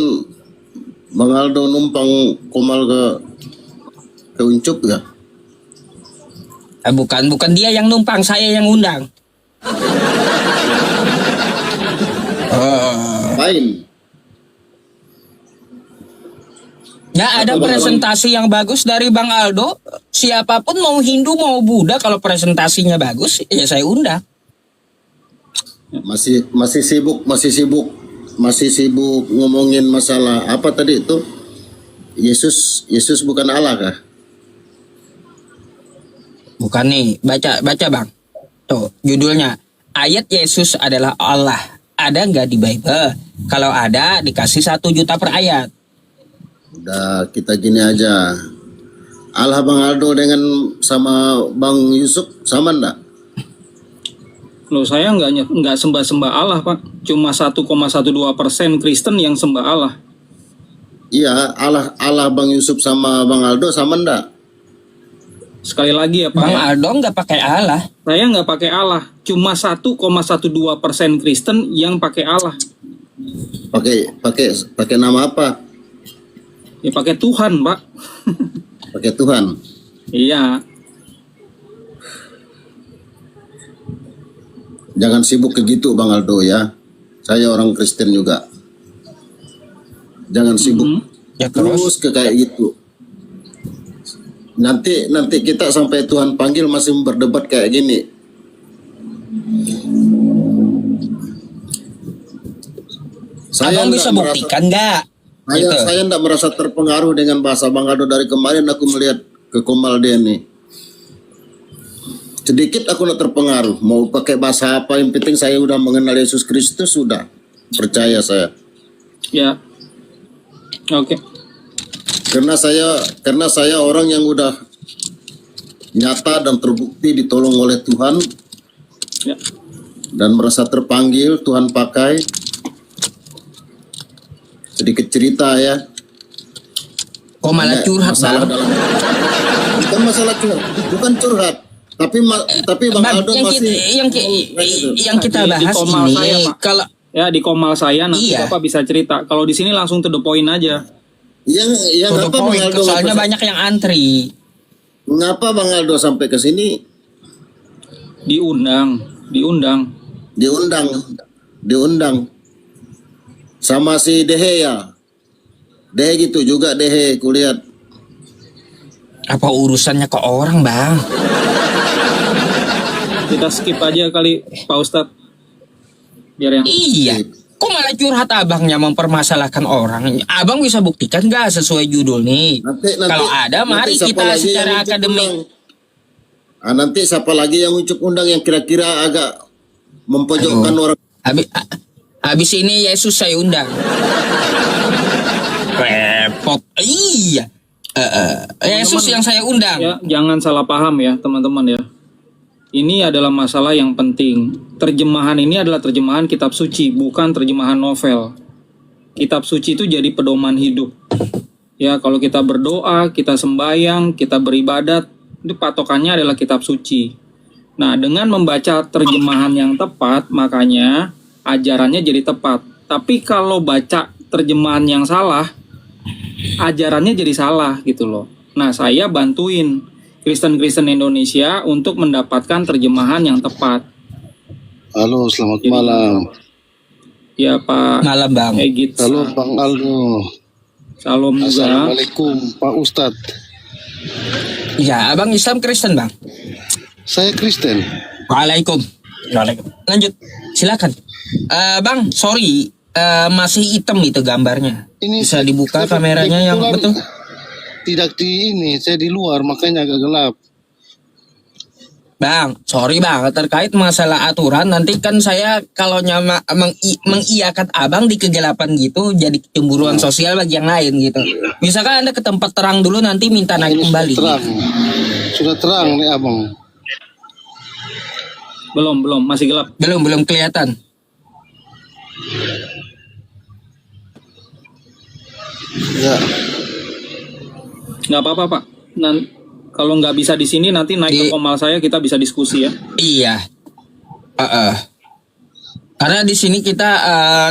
Bang Aldo numpang Komal ke Uncup ya? Bukan dia yang numpang, saya yang undang. Main. Ya, ada presentasi yang bagus dari Bang Aldo. Siapapun mau Hindu mau Buddha, kalau presentasinya bagus ya saya undang. Masih sibuk ngomongin masalah apa tadi itu? Yesus bukan Allah kah? Bukan nih, baca Bang. Tuh, judulnya ayat Yesus adalah Allah. Ada nggak di Bible? Kalau ada, dikasih 1 juta per ayat. Udah, kita gini aja. Allah Bang Aldo dengan sama Bang Yusuf sama enggak? Loh, saya nggak sembah Allah Pak. Cuma 1,12% Kristen yang sembah Allah. Iya, Allah Bang Yusuf sama Bang Aldo sama enggak? Sekali lagi ya Pak. Bang Aldo nggak pakai Allah. Saya nggak pakai Allah. Cuma 1,12% Kristen yang pakai Allah. Pakai nama apa? Ya pakai Tuhan Pak. Pakai Tuhan. Iya. Jangan sibuk ke gitu Bang Aldo ya. Saya orang Kristen juga. Jangan sibuk Ya terus ke kayak gitu. Nanti kita sampai Tuhan panggil masih berdebat kayak gini. Abang bisa buktikan nggak? Saya tidak merasa terpengaruh dengan bahasa Bang Aldo dari kemarin. Aku melihat ke Komal dia nih. Sedikit aku tidak terpengaruh. Mau pakai bahasa apa, yang penting saya udah mengenal Yesus Kristus, sudah. Percaya saya. Ya. Oke. Karena saya orang yang udah nyata dan terbukti ditolong oleh Tuhan. Ya. Dan merasa terpanggil, Tuhan pakai. Sedikit cerita ya. Kok malah curhat Bang? Bukan masalah curhat, bukan curhat. Tapi Bang Aldo masih yang kita bahas ini saya, kalau ya di Komal saya nanti Iya. Bapak bisa cerita. Kalau di sini langsung to the point aja. yang to the apa Bang point, Aldo soalnya banyak yang antri. Ngapa Bang Aldo sampai ke sini? Diundang. Diundang. Sama si Dehe ya. Dehe gitu juga Dehe kulihat. Apa urusannya ke orang Bang? Kita skip aja kali Pak Ustadz. Biar yang Iya. Kok malah curhat abangnya mempermasalahkan orang? Abang bisa buktikan nggak sesuai judul nih? Kalau ada, mari siapa kita lagi yang secara ucap akademik. undang? Nanti siapa lagi yang ucap undang yang kira-kira agak mempojokkan orang? Habis ini Yesus saya undang. Repot. Iya. Yesus yang saya undang. ya, jangan salah paham ya teman-teman ya. Ini adalah masalah yang penting. Terjemahan ini adalah terjemahan kitab suci, bukan terjemahan novel. Kitab suci itu jadi pedoman hidup. Ya, kalau kita berdoa, kita sembahyang, kita beribadat, itu patokannya adalah kitab suci. Nah, dengan membaca terjemahan yang tepat, makanya ajarannya jadi tepat. Tapi kalau baca terjemahan yang salah, ajarannya jadi salah gitu loh. Nah, saya bantuin Kristen-Kristen Indonesia untuk mendapatkan terjemahan yang tepat. Halo, selamat Jadi, malam. Ya Pak Malam Bang. Egit. Halo Bang Aldo. Salam juga. Assalamualaikum Pak Ustadz. Ya, Abang Islam Kristen Bang. Saya Kristen. Waalaikumsalam. Lanjut, silakan. Bang, sorry, masih hitam itu gambarnya. Ini Bisa dibuka kameranya yang kebetulan betul. Tidak di ini, saya di luar makanya agak gelap. Bang, sorry Bang, terkait masalah aturan, nanti kan saya kalau mengiyakan Abang di kegelapan gitu, jadi cemburuan sosial bagi yang lain gitu. Misalkan Anda ke tempat terang dulu, nanti minta naik Ini kembali. terang. Sudah terang nih Abang. Belum, masih gelap. Belum kelihatan. Ya, Nggak apa-apa Pak. Kalau nggak bisa di sini nanti naik ke komal saya, kita bisa diskusi ya. Iya. Karena di sini kita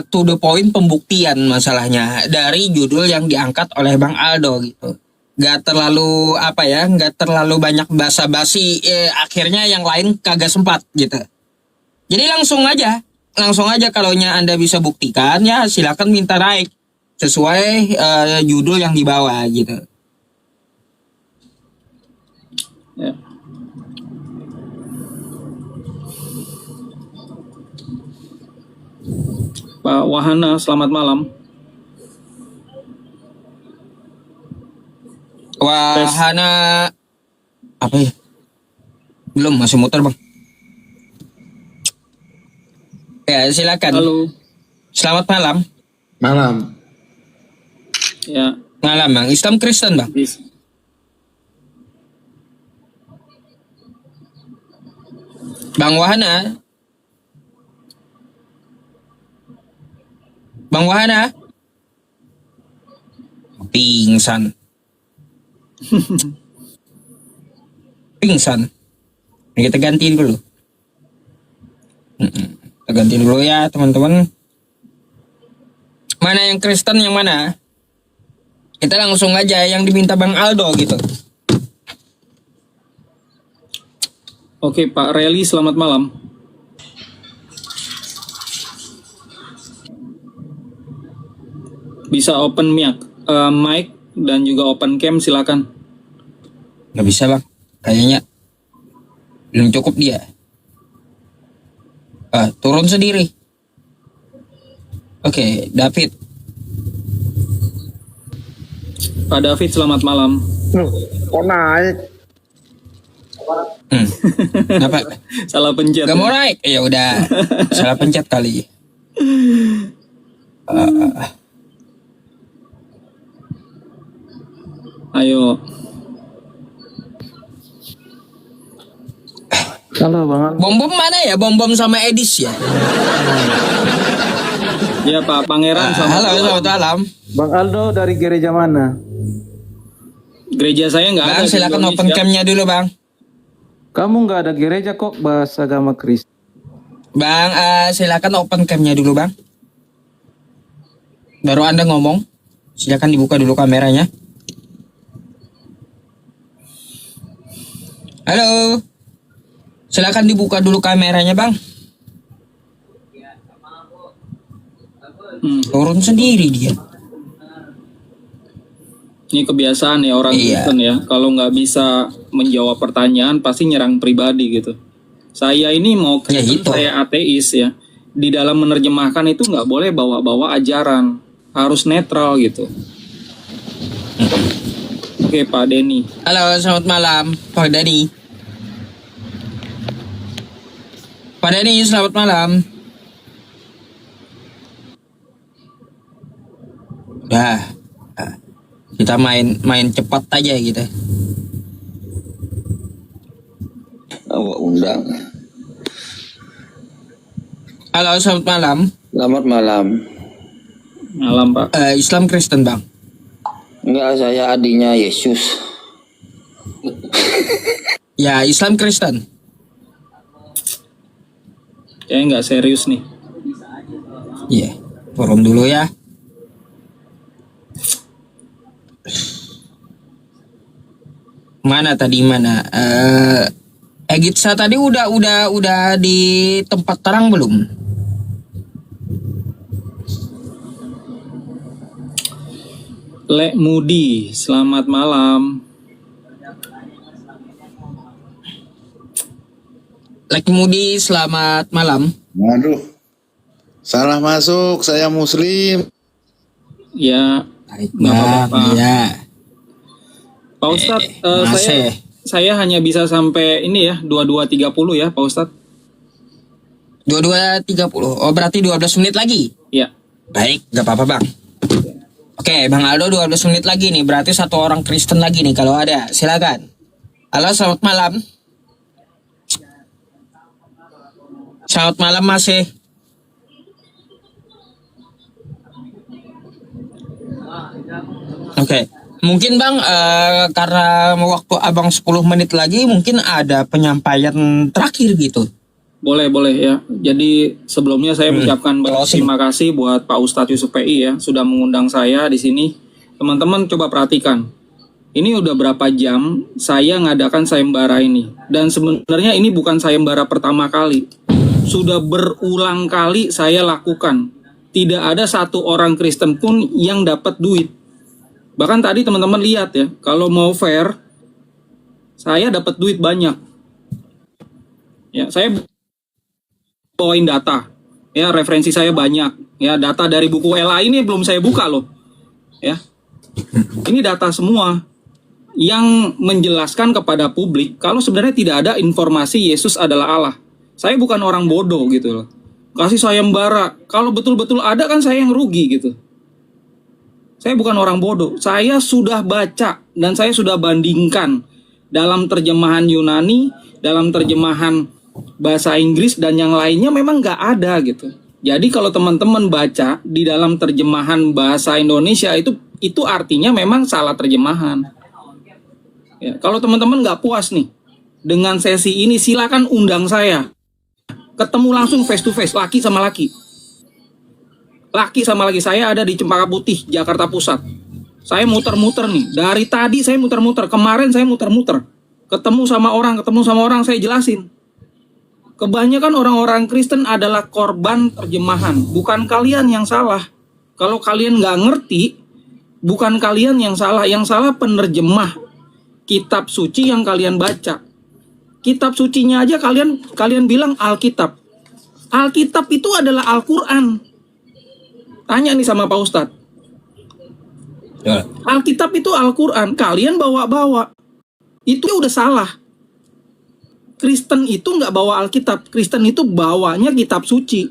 to the point pembuktian masalahnya dari judul yang diangkat oleh Bang Aldo gitu. Gak terlalu gak terlalu banyak basa-basi. Akhirnya yang lain kagak sempat gitu. Jadi langsung aja kalaunya Anda bisa buktikan ya silakan minta naik sesuai judul yang dibawa gitu. Ya. Pak Wahana, selamat malam. Wahana apa ya? Belum, masih muter Bang. Ya silakan. Halo. Selamat malam. Malam. Ya. Malam Bang. Islam Kristen Bang. Bang Wahana. Bang Wahana. Pingsan. Pingsan. Kita gantiin dulu. Kita gantiin dulu ya teman-teman. Mana yang Kristen yang mana? Kita langsung aja yang diminta Bang Aldo gitu. Oke Pak Reli, selamat malam. Bisa open mic dan juga open cam, silakan. Nggak bisa Bang. Kayaknya belum cukup dia. Turun sendiri. Oke, David. Pak David, selamat malam. Kok naik? Apa? Salah pencet. Gak mau naik? Ya udah. Salah pencet kali. Ayo. Halo Bang Aldo. Bom mana ya? Bom sama Edis ya? Ya Pak Pangeran, Halo, selamat malam. Bang Aldo dari gereja mana? Gereja saya nggak ada. Bang, di silakan Indonesia. open cam-nya dulu Bang. Kamu nggak ada gereja kok bahas agama Kristen. Bang, silakan open cam-nya dulu Bang. Baru Anda ngomong. Silakan dibuka dulu kameranya. Halo. Silakan dibuka dulu kameranya Bang. Turun sendiri dia. Ini kebiasaan ya orang Kristen ya. Kalau nggak bisa menjawab pertanyaan pasti nyerang pribadi gitu. Saya ini mau Kristen, saya ateis ya. Di dalam menerjemahkan itu nggak boleh bawa-bawa ajaran, harus netral gitu. Oke Pak Denny. Halo, selamat malam Pak Denny. Pak Denny, selamat malam. Dah, kita main cepat aja gitu. Awak undang. Halo, selamat malam. Selamat malam. Malam, Pak. Islam Kristen, Bang. Enggak, saya adiknya Yesus. Ya, Islam Kristen. Kayaknya nggak serius nih. Iya, forum dulu ya. Mana tadi mana? Egitsa tadi udah di tempat terang belum? Lek Mudi, selamat malam. Lek Mudi, selamat malam. Waduh, salah masuk, saya muslim. Ya, Baik, nggak apa-apa, Pak. ya. Pak Ustadz, Masih. saya hanya bisa sampai ini ya, 22.30 ya, Pak Ustadz. 22.30. Oh, berarti 12 menit lagi. Ya. Baik, gak apa-apa, Bang. Oke, Bang Aldo 12 menit lagi nih. Berarti satu orang Kristen lagi nih kalau ada. Silakan. Halo, selamat malam. Selamat malam, masih. Oke. Mungkin Bang, karena waktu Abang 10 menit lagi, mungkin ada penyampaian terakhir gitu. Boleh ya. Jadi sebelumnya saya mengucapkan terima kasih buat Pak Ustadz Yusuf PI ya, sudah mengundang saya di sini. Teman-teman coba perhatikan. Ini udah berapa jam saya ngadakan sayembara ini. Dan sebenarnya ini bukan sayembara pertama kali. Sudah berulang kali saya lakukan. Tidak ada satu orang Kristen pun yang dapat duit. Bahkan tadi teman-teman lihat ya, kalau mau fair, saya dapat duit banyak. Ya, saya bawain data. Ya, referensi saya banyak. Ya, data dari buku LA ini belum saya buka loh. Ya. Ini data semua yang menjelaskan kepada publik kalau sebenarnya tidak ada informasi Yesus adalah Allah. Saya bukan orang bodoh gitu loh. Kasih sayembara, kalau betul-betul ada kan saya yang rugi gitu. Saya bukan orang bodoh. Saya sudah baca dan saya sudah bandingkan dalam terjemahan Yunani, dalam terjemahan bahasa Inggris dan yang lainnya memang nggak ada gitu. Jadi kalau teman-teman baca di dalam terjemahan bahasa Indonesia itu artinya memang salah terjemahan. Ya, kalau teman-teman nggak puas nih dengan sesi ini, silakan undang saya. Ketemu langsung face to face, laki sama laki. Laki sama laki, saya ada di Cempaka Putih, Jakarta Pusat. Saya muter-muter nih, dari tadi saya muter-muter, kemarin saya muter-muter. Ketemu sama orang, saya jelasin. Kebanyakan orang-orang Kristen adalah korban terjemahan, bukan kalian yang salah. Kalau kalian nggak ngerti, bukan kalian yang salah penerjemah kitab suci yang kalian baca. Kitab sucinya aja kalian bilang Alkitab. Alkitab itu adalah Al-Quran. Tanya nih sama Pak Ustadz. Ya. Alkitab itu Al-Quran, kalian bawa-bawa. Itu udah salah. Kristen itu nggak bawa Alkitab, Kristen itu bawanya kitab suci.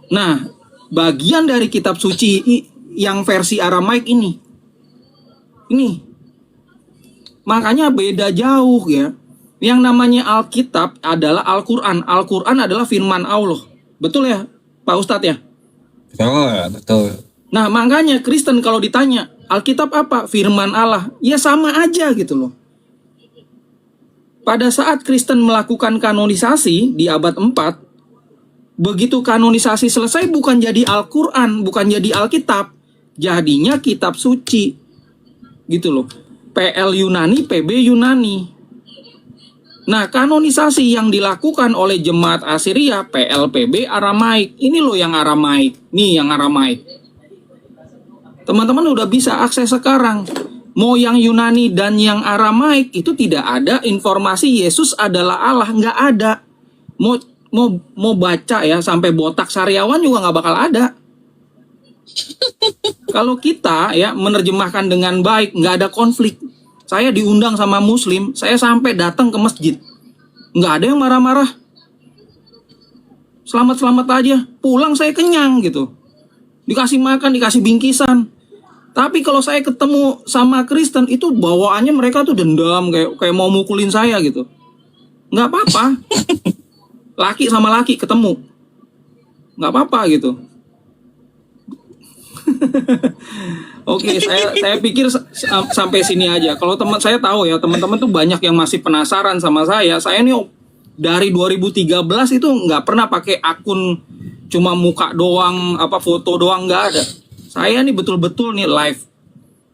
Nah, bagian dari kitab suci yang versi Aramaik ini. Makanya beda jauh ya. Yang namanya Alkitab adalah Al-Quran. Al-Quran adalah firman Allah. Betul ya, Pak Ustadz ya? Betul. Nah, makanya Kristen kalau ditanya, Alkitab apa? Firman Allah. Ya sama aja gitu loh. Pada saat Kristen melakukan kanonisasi di abad 4, begitu kanonisasi selesai bukan jadi Al-Quran, bukan jadi Alkitab, jadinya kitab suci. Gitu loh. PL Yunani, PB Yunani. Nah, kanonisasi yang dilakukan oleh jemaat Assyria, PLPB Aramaik. Ini loh yang Aramaik. Nih yang Aramaik. Teman-teman udah bisa akses sekarang. Mau yang Yunani dan yang Aramaik itu tidak ada informasi Yesus adalah Allah. Nggak ada. Mau baca ya sampai botak sariawan juga nggak bakal ada. Kalau kita ya menerjemahkan dengan baik, nggak ada konflik. Saya diundang sama Muslim, saya sampai datang ke masjid. Nggak ada yang marah-marah. Selamat-selamat aja. Pulang saya kenyang gitu. Dikasih makan, dikasih bingkisan. Tapi kalau saya ketemu sama Kristen, itu bawaannya mereka tuh dendam, kayak mau mukulin saya gitu. Nggak apa-apa. Laki sama laki ketemu. nggak apa-apa gitu. Oke, saya pikir sampai sini aja. Kalau teman saya tahu ya, teman-teman tuh banyak yang masih penasaran sama saya. Saya nih dari 2013 itu nggak pernah pakai akun cuma muka doang, foto doang, nggak ada. Saya nih betul-betul nih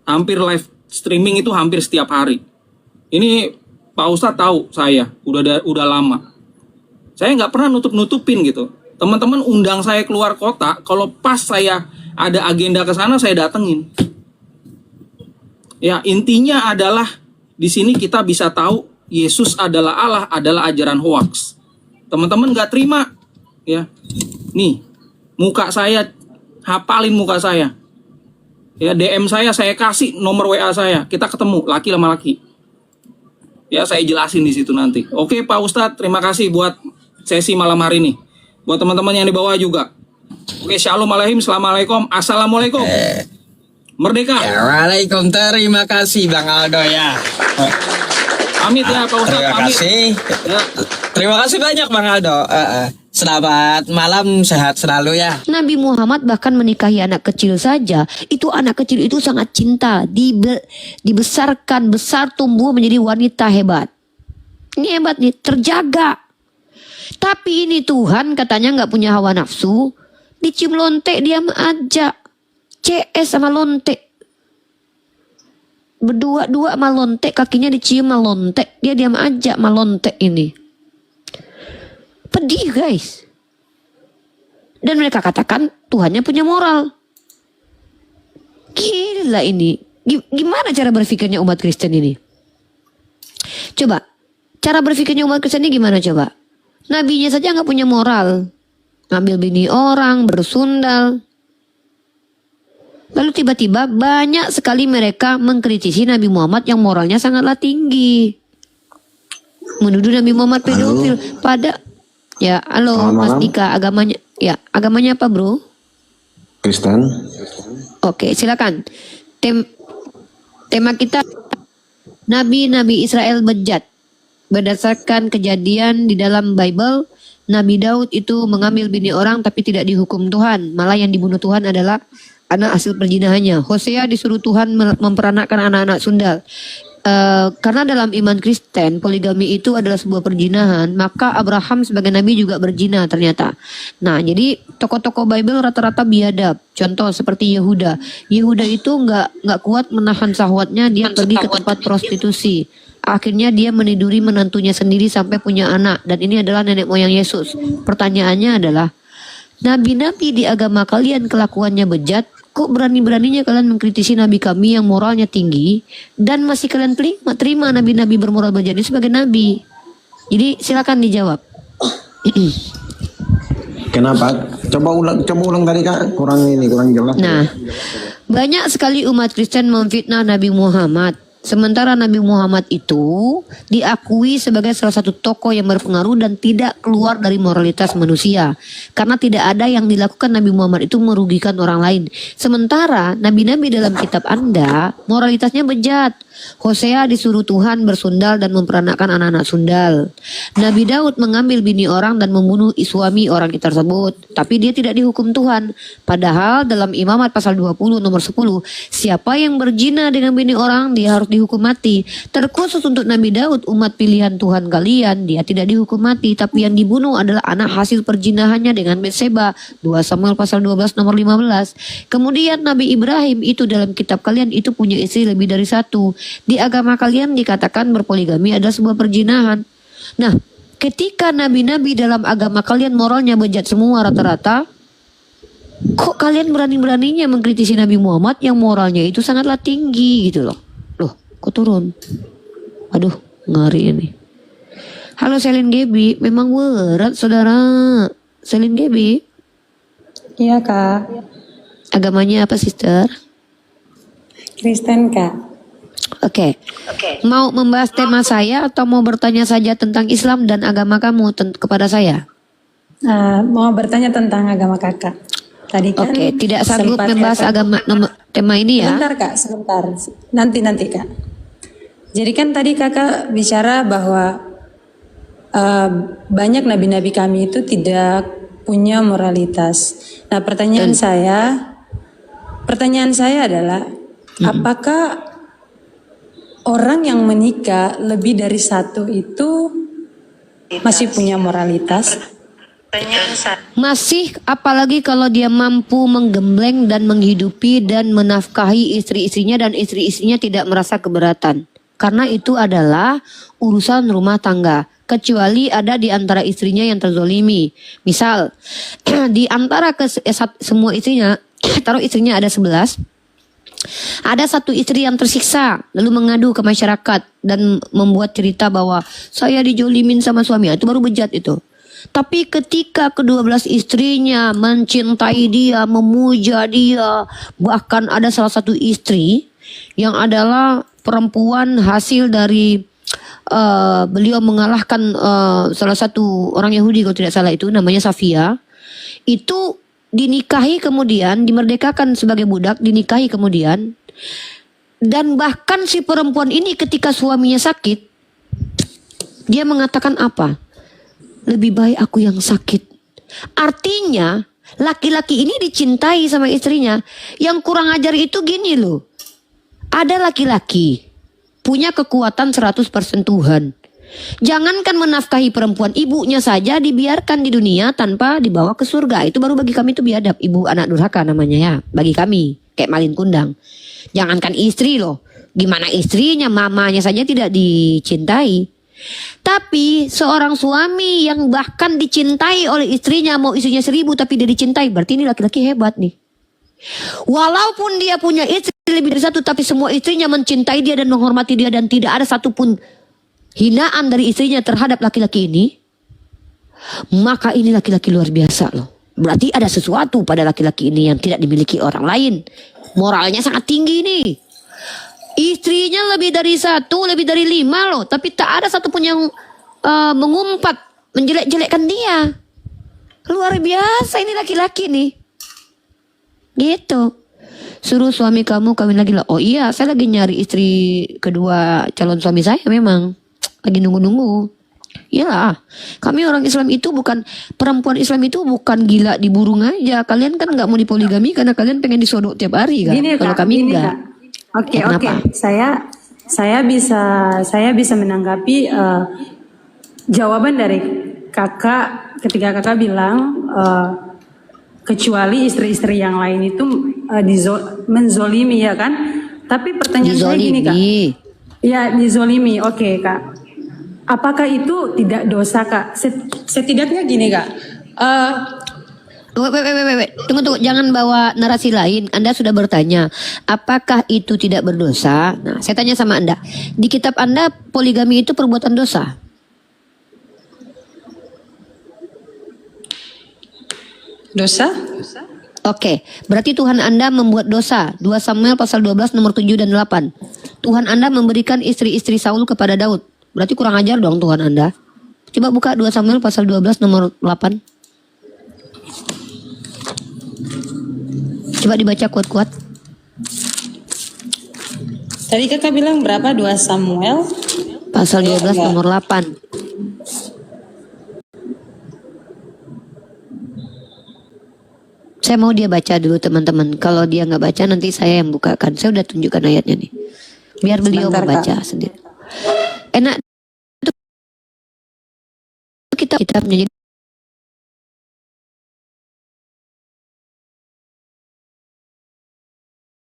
hampir live streaming itu hampir setiap hari. Ini Pak Ustadz tahu saya udah lama. Saya nggak pernah nutup-nutupin gitu. Teman-teman undang saya keluar kota, kalau pas saya ada agenda ke sana saya datengin. Ya, intinya adalah di sini kita bisa tahu Yesus adalah Allah adalah ajaran hoax. Teman-teman nggak terima, ya. Nih, muka saya, hafalin muka saya. Ya, DM saya kasih nomor WA saya. Kita ketemu, laki sama laki. Ya, saya jelasin di situ nanti. Oke, Pak Ustadz, terima kasih buat sesi malam hari ini. Buat teman-teman yang di bawah juga. Oke, shalom alaikum, assalamualaikum, assalamualaikum. Merdeka. Ya, waalaikum, terima kasih Bang Aldo ya. Pamit ya Pak Ustadz. Terima kasih. Ya. Terima kasih banyak Bang Aldo. Selamat malam, sehat selalu ya. Nabi Muhammad bahkan menikahi anak kecil saja. Itu anak kecil itu sangat cinta, dibesarkan, besar tumbuh menjadi wanita hebat. Ini hebat nih, terjaga. Tapi ini Tuhan katanya nggak punya hawa nafsu, dicium lontek dia aja, CS sama lontek. Berdua-dua sama lontek, kakinya dicium sama lontek, dia diam aja sama lontek ini. Pedih guys. Dan mereka katakan Tuhannya punya moral. Gila ini. Gimana cara berpikirnya umat Kristen ini? Coba, cara berpikirnya umat Kristen ini gimana coba? Nabinya saja nggak punya moral. Ngambil bini orang, bersundal. Lalu tiba-tiba banyak sekali mereka mengkritisi Nabi Muhammad yang moralnya sangatlah tinggi. Menuduh Nabi Muhammad pedofil. Halo Mas Dika, agamanya apa bro? Kristen. Oke, silakan. Tema kita Nabi-Nabi Israel bejat. Berdasarkan kejadian di dalam Bible, Nabi Daud itu mengambil bini orang tapi tidak dihukum Tuhan. Malah yang dibunuh Tuhan adalah anak hasil perjinahannya. Hosea disuruh Tuhan memperanakkan anak-anak sundal. Karena dalam iman Kristen poligami itu adalah sebuah perjinahan, maka Abraham sebagai nabi juga berzina ternyata. Nah, jadi tokoh-tokoh Bible rata-rata biadab. Contoh seperti Yehuda. Yehuda itu nggak kuat menahan syahwatnya, dia pergi ke tempat prostitusi. Akhirnya dia meniduri menantunya sendiri sampai punya anak, dan ini adalah nenek moyang Yesus. Pertanyaannya adalah, nabi-nabi di agama kalian kelakuannya bejat, kok berani-beraninya kalian mengkritisi nabi kami yang moralnya tinggi, dan masih kalian terima nabi-nabi bermoral bejat ini sebagai nabi? Jadi silakan dijawab. Kenapa? Coba ulang tadi Kak, kurang jelas. Nah, banyak sekali umat Kristen memfitnah Nabi Muhammad. Sementara Nabi Muhammad itu diakui sebagai salah satu tokoh yang berpengaruh dan tidak keluar dari moralitas manusia. Karena tidak ada yang dilakukan Nabi Muhammad itu merugikan orang lain. Sementara nabi-nabi dalam kitab Anda moralitasnya bejat. Hosea disuruh Tuhan bersundal dan memperanakkan anak-anak sundal. Nabi Daud mengambil bini orang dan membunuh suami orang tersebut. Tapi dia tidak dihukum Tuhan. Padahal dalam Imamat pasal 20 nomor 10, siapa yang berzina dengan bini orang dia harus dihukum mati. Terkhusus untuk Nabi Daud, umat pilihan Tuhan kalian, dia tidak dihukum mati, tapi yang dibunuh adalah anak hasil perjinahannya dengan Betseba. 2 Samuel pasal 12 nomor 15. Kemudian Nabi Ibrahim itu dalam kitab kalian itu punya istri lebih dari satu. Di agama kalian dikatakan berpoligami adalah sebuah perjinahan. Nah, ketika nabi-nabi dalam agama kalian moralnya bejat semua rata-rata, kok kalian berani-beraninya mengkritisi Nabi Muhammad yang moralnya itu sangatlah tinggi gitu loh. Loh, kok turun? Aduh, ngeri ini. Halo Selin Gebi, memang berat saudara. Selin Gebi. Iya Kak. Agamanya apa sister? Kristen Kak. Oke. Mau membahas tema saya atau mau bertanya saja tentang Islam dan agama kamu kepada saya? Mau bertanya tentang agama kakak. Tadi kan tidak sanggup membahas agama tema ini ya? Sebentar Kak, sebentar. Nanti Kak. Jadi kan tadi kakak bicara bahwa banyak nabi-nabi kami itu tidak punya moralitas. Nah, pertanyaan saya adalah, apakah orang yang menikah lebih dari satu itu masih punya moralitas? Masih, apalagi kalau dia mampu menggembleng dan menghidupi dan menafkahi istri-istrinya dan istri-istrinya tidak merasa keberatan. Karena itu adalah urusan rumah tangga. Kecuali ada di antara istrinya yang terzolimi. Misal, di antara semua istrinya, taruh istrinya ada 11. Ada satu istri yang tersiksa, lalu mengadu ke masyarakat dan membuat cerita bahwa saya dijolimin sama suami. Itu baru bejat itu. Tapi ketika ke-12 istrinya mencintai dia, memuja dia, bahkan ada salah satu istri yang adalah perempuan hasil dari beliau mengalahkan salah satu orang Yahudi kalau tidak salah, itu namanya Safia. Itu dinikahi kemudian, dimerdekakan sebagai budak, dinikahi kemudian. Dan bahkan si perempuan ini ketika suaminya sakit, dia mengatakan apa? Lebih baik aku yang sakit. Artinya laki-laki ini dicintai sama istrinya. Yang kurang ajar itu gini loh. Ada laki-laki punya kekuatan 100% Tuhan. Jangankan menafkahi perempuan, ibunya saja dibiarkan di dunia tanpa dibawa ke surga. Itu baru bagi kami itu biadab. Ibu anak durhaka namanya ya. Bagi kami. Kayak malin kundang. Jangankan istri loh. Gimana istrinya, mamanya saja tidak dicintai. Tapi seorang suami yang bahkan dicintai oleh istrinya, mau istrinya 1000 tapi dia dicintai, berarti ini laki-laki hebat nih. Walaupun dia punya istri lebih dari satu, tapi semua istrinya mencintai dia dan menghormati dia, dan tidak ada satupun hinaan dari istrinya terhadap laki-laki ini, maka ini laki-laki luar biasa loh. Berarti ada sesuatu pada laki-laki ini yang tidak dimiliki orang lain. Moralnya sangat tinggi nih. Istrinya lebih dari 1, lebih dari 5 loh. Tapi tak ada satupun yang mengumpat, menjelek-jelekkan dia. Luar biasa ini laki-laki nih. Gitu. Suruh suami kamu kawin lagi lah. Oh iya, saya lagi nyari istri kedua calon suami saya memang. Lagi nunggu-nunggu. Iyalah, kami orang Islam itu bukan, perempuan Islam itu bukan gila di burung aja. Kalian kan nggak mau dipoligami karena kalian pengen disodok tiap hari kan. Kalau kami enggak. Oke. Saya bisa menanggapi jawaban dari kakak ketika kakak bilang kecuali istri-istri yang lain itu menzolimi ya kan. Tapi pertanyaan saya gini kak. Ya dizolimi, oke kak. Apakah itu tidak dosa kak? Setidaknya gini kak. Wait. Tunggu. Jangan bawa narasi lain. Anda sudah bertanya, apakah itu tidak berdosa? Nah, saya tanya sama Anda. Di kitab Anda, poligami itu perbuatan dosa? Dosa? Oke, berarti Tuhan Anda membuat dosa. 2 Samuel pasal 12 nomor 7 dan 8. Tuhan Anda memberikan istri-istri Saul kepada Daud. Berarti kurang ajar dong Tuhan Anda. Coba buka 2 Samuel pasal 12 nomor 8. Coba dibaca kuat-kuat. Tadi kakak bilang berapa? 2 Samuel? Pasal 12 nomor 8. Saya mau dia baca dulu teman-teman. Kalau dia nggak baca nanti saya yang bukakan. Saya udah tunjukkan ayatnya nih. Biar beliau membaca sendiri. Enak itu kitabnya.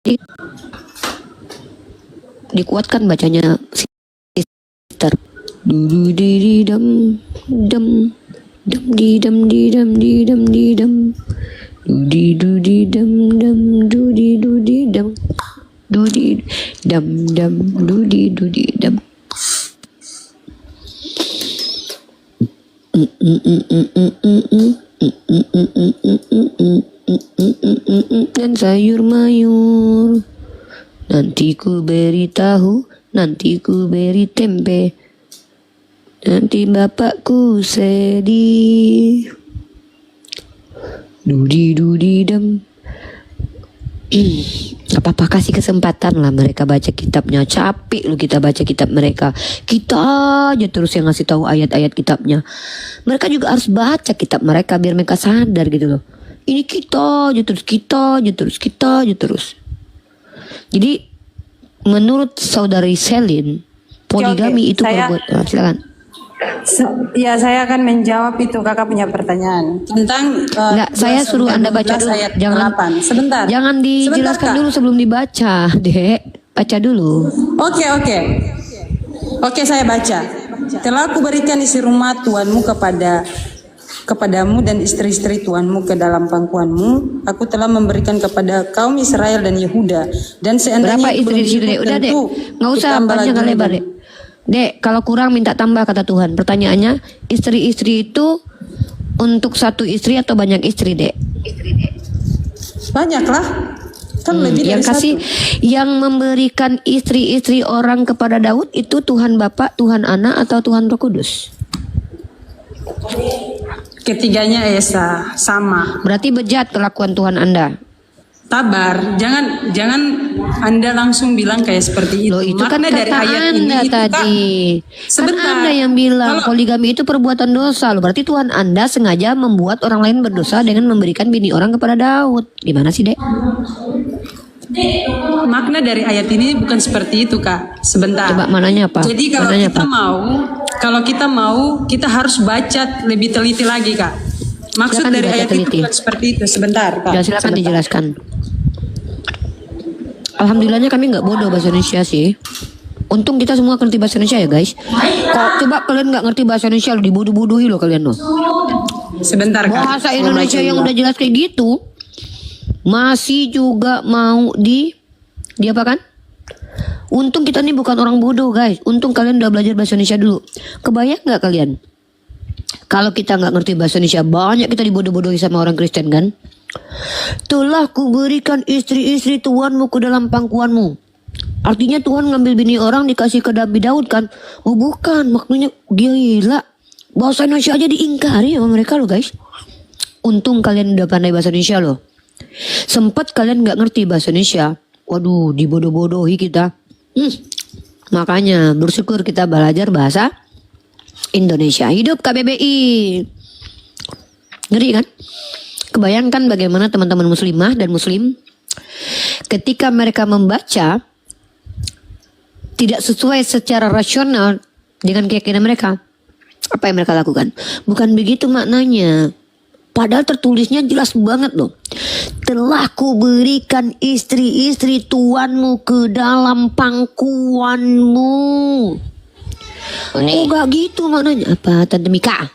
Jadi dikuatkan bacanya sister. Dudididam dam dam didam didam didam didam dudidudidam dam dudidudidam dudidam dam dudidudidam. Dan sayur mayur, nanti ku beri tahu, nanti ku beri tempe, nanti bapakku sedih. Dudi dam. Apa-apa kasih kesempatan lah mereka baca kitabnya. Capek lu kita baca kitab mereka. Kita aja terus yang ngasih tahu ayat-ayat kitabnya. Mereka juga harus baca kitab mereka biar mereka sadar gitu loh. Ini kita aja terus, kita aja terus, kita aja terus. Jadi menurut saudari Selin, poligami itu perbuatan. Silakan. Ya, saya akan menjawab itu. Kakak punya pertanyaan tentang Enggak, saya suruh Anda baca dulu. ayat Jangan 8. Sebentar. Jangan dijelaskan Kak. dulu sebelum dibaca, Dek. Baca dulu. Oke, saya baca. Telah aku berikan isi rumah Tuhanmu kepadamu dan istri-istri Tuhanmu ke dalam pangkuanmu. Aku telah memberikan kepada kaum Israel dan Yehuda. Dan seandainya Berapa istri di situ, Dek? Udah, Dek. Nggak usah panjang lebar, Dek. Dek, kalau kurang minta tambah kata Tuhan. Pertanyaannya, istri-istri itu untuk satu istri atau banyak istri, Dek? Banyak lah. Kan lebih yang dari kasih, satu. yang memberikan istri-istri orang kepada Daud itu Tuhan Bapa, Tuhan Anak, atau Tuhan Roh Kudus? Ketiganya Esa sama. Berarti bejat kelakuan Tuhan Anda. Tabar, jangan Anda langsung bilang kayak seperti itu. Loh, itu kan Makna kata dari ayat Anda ini itu, Kak, tadi. sebentar. Kan Anda yang bilang poligami itu perbuatan dosa. Loh, berarti Tuhan Anda sengaja membuat orang lain berdosa dengan memberikan bini orang kepada Daud. Gimana sih, Dek? Makna dari ayat ini bukan seperti itu, Kak. Sebentar. Coba mananya apa? Jadi kalau Mananya kita apa? mau, kita harus baca lebih teliti lagi, Kak. Maksud Silakan dari dibaca ayat teliti. itu bukan seperti itu. Sebentar, Kak. Ya, silakan Sebentar. dijelaskan. Alhamdulillahnya kami nggak bodoh bahasa Indonesia sih. Untung kita semua ngerti bahasa Indonesia ya guys. Kok coba kalian nggak ngerti bahasa Indonesia lo dibodoh-bodohi lo kalian lo. Sebentar, Kak. Bahasa Indonesia yang udah jelas kayak gitu masih juga mau diapakan? Untung kita nih bukan orang bodoh guys. Untung kalian udah belajar bahasa Indonesia dulu. Kebayang nggak kalian? Kalau kita nggak ngerti bahasa Indonesia, banyak kita dibodoh-bodohi sama orang Kristen kan? Telah kuberikan istri-istri Tuhanmu ke dalam pangkuanmu. Artinya Tuhan ngambil bini orang dikasih ke Nabi Daud kan? Oh bukan, maknanya gila. Bahasa Indonesia aja diingkari sama mereka loh guys. Untung kalian udah pandai bahasa Indonesia loh. Sempat kalian nggak ngerti bahasa Indonesia, waduh dibodoh-bodohi kita. Makanya bersyukur kita belajar bahasa Indonesia. Hidup KBBI. Ngeri kan? Kebayangkan bagaimana teman-teman muslimah dan muslim ketika mereka membaca tidak sesuai secara rasional dengan keyakinan mereka. Apa yang mereka lakukan? Bukan begitu maknanya. Padahal tertulisnya jelas banget loh. Telah kuberikan istri-istri Tuhanmu ke dalam pangkuanmu. Oh gak gitu maknanya. Apa Tante Mika?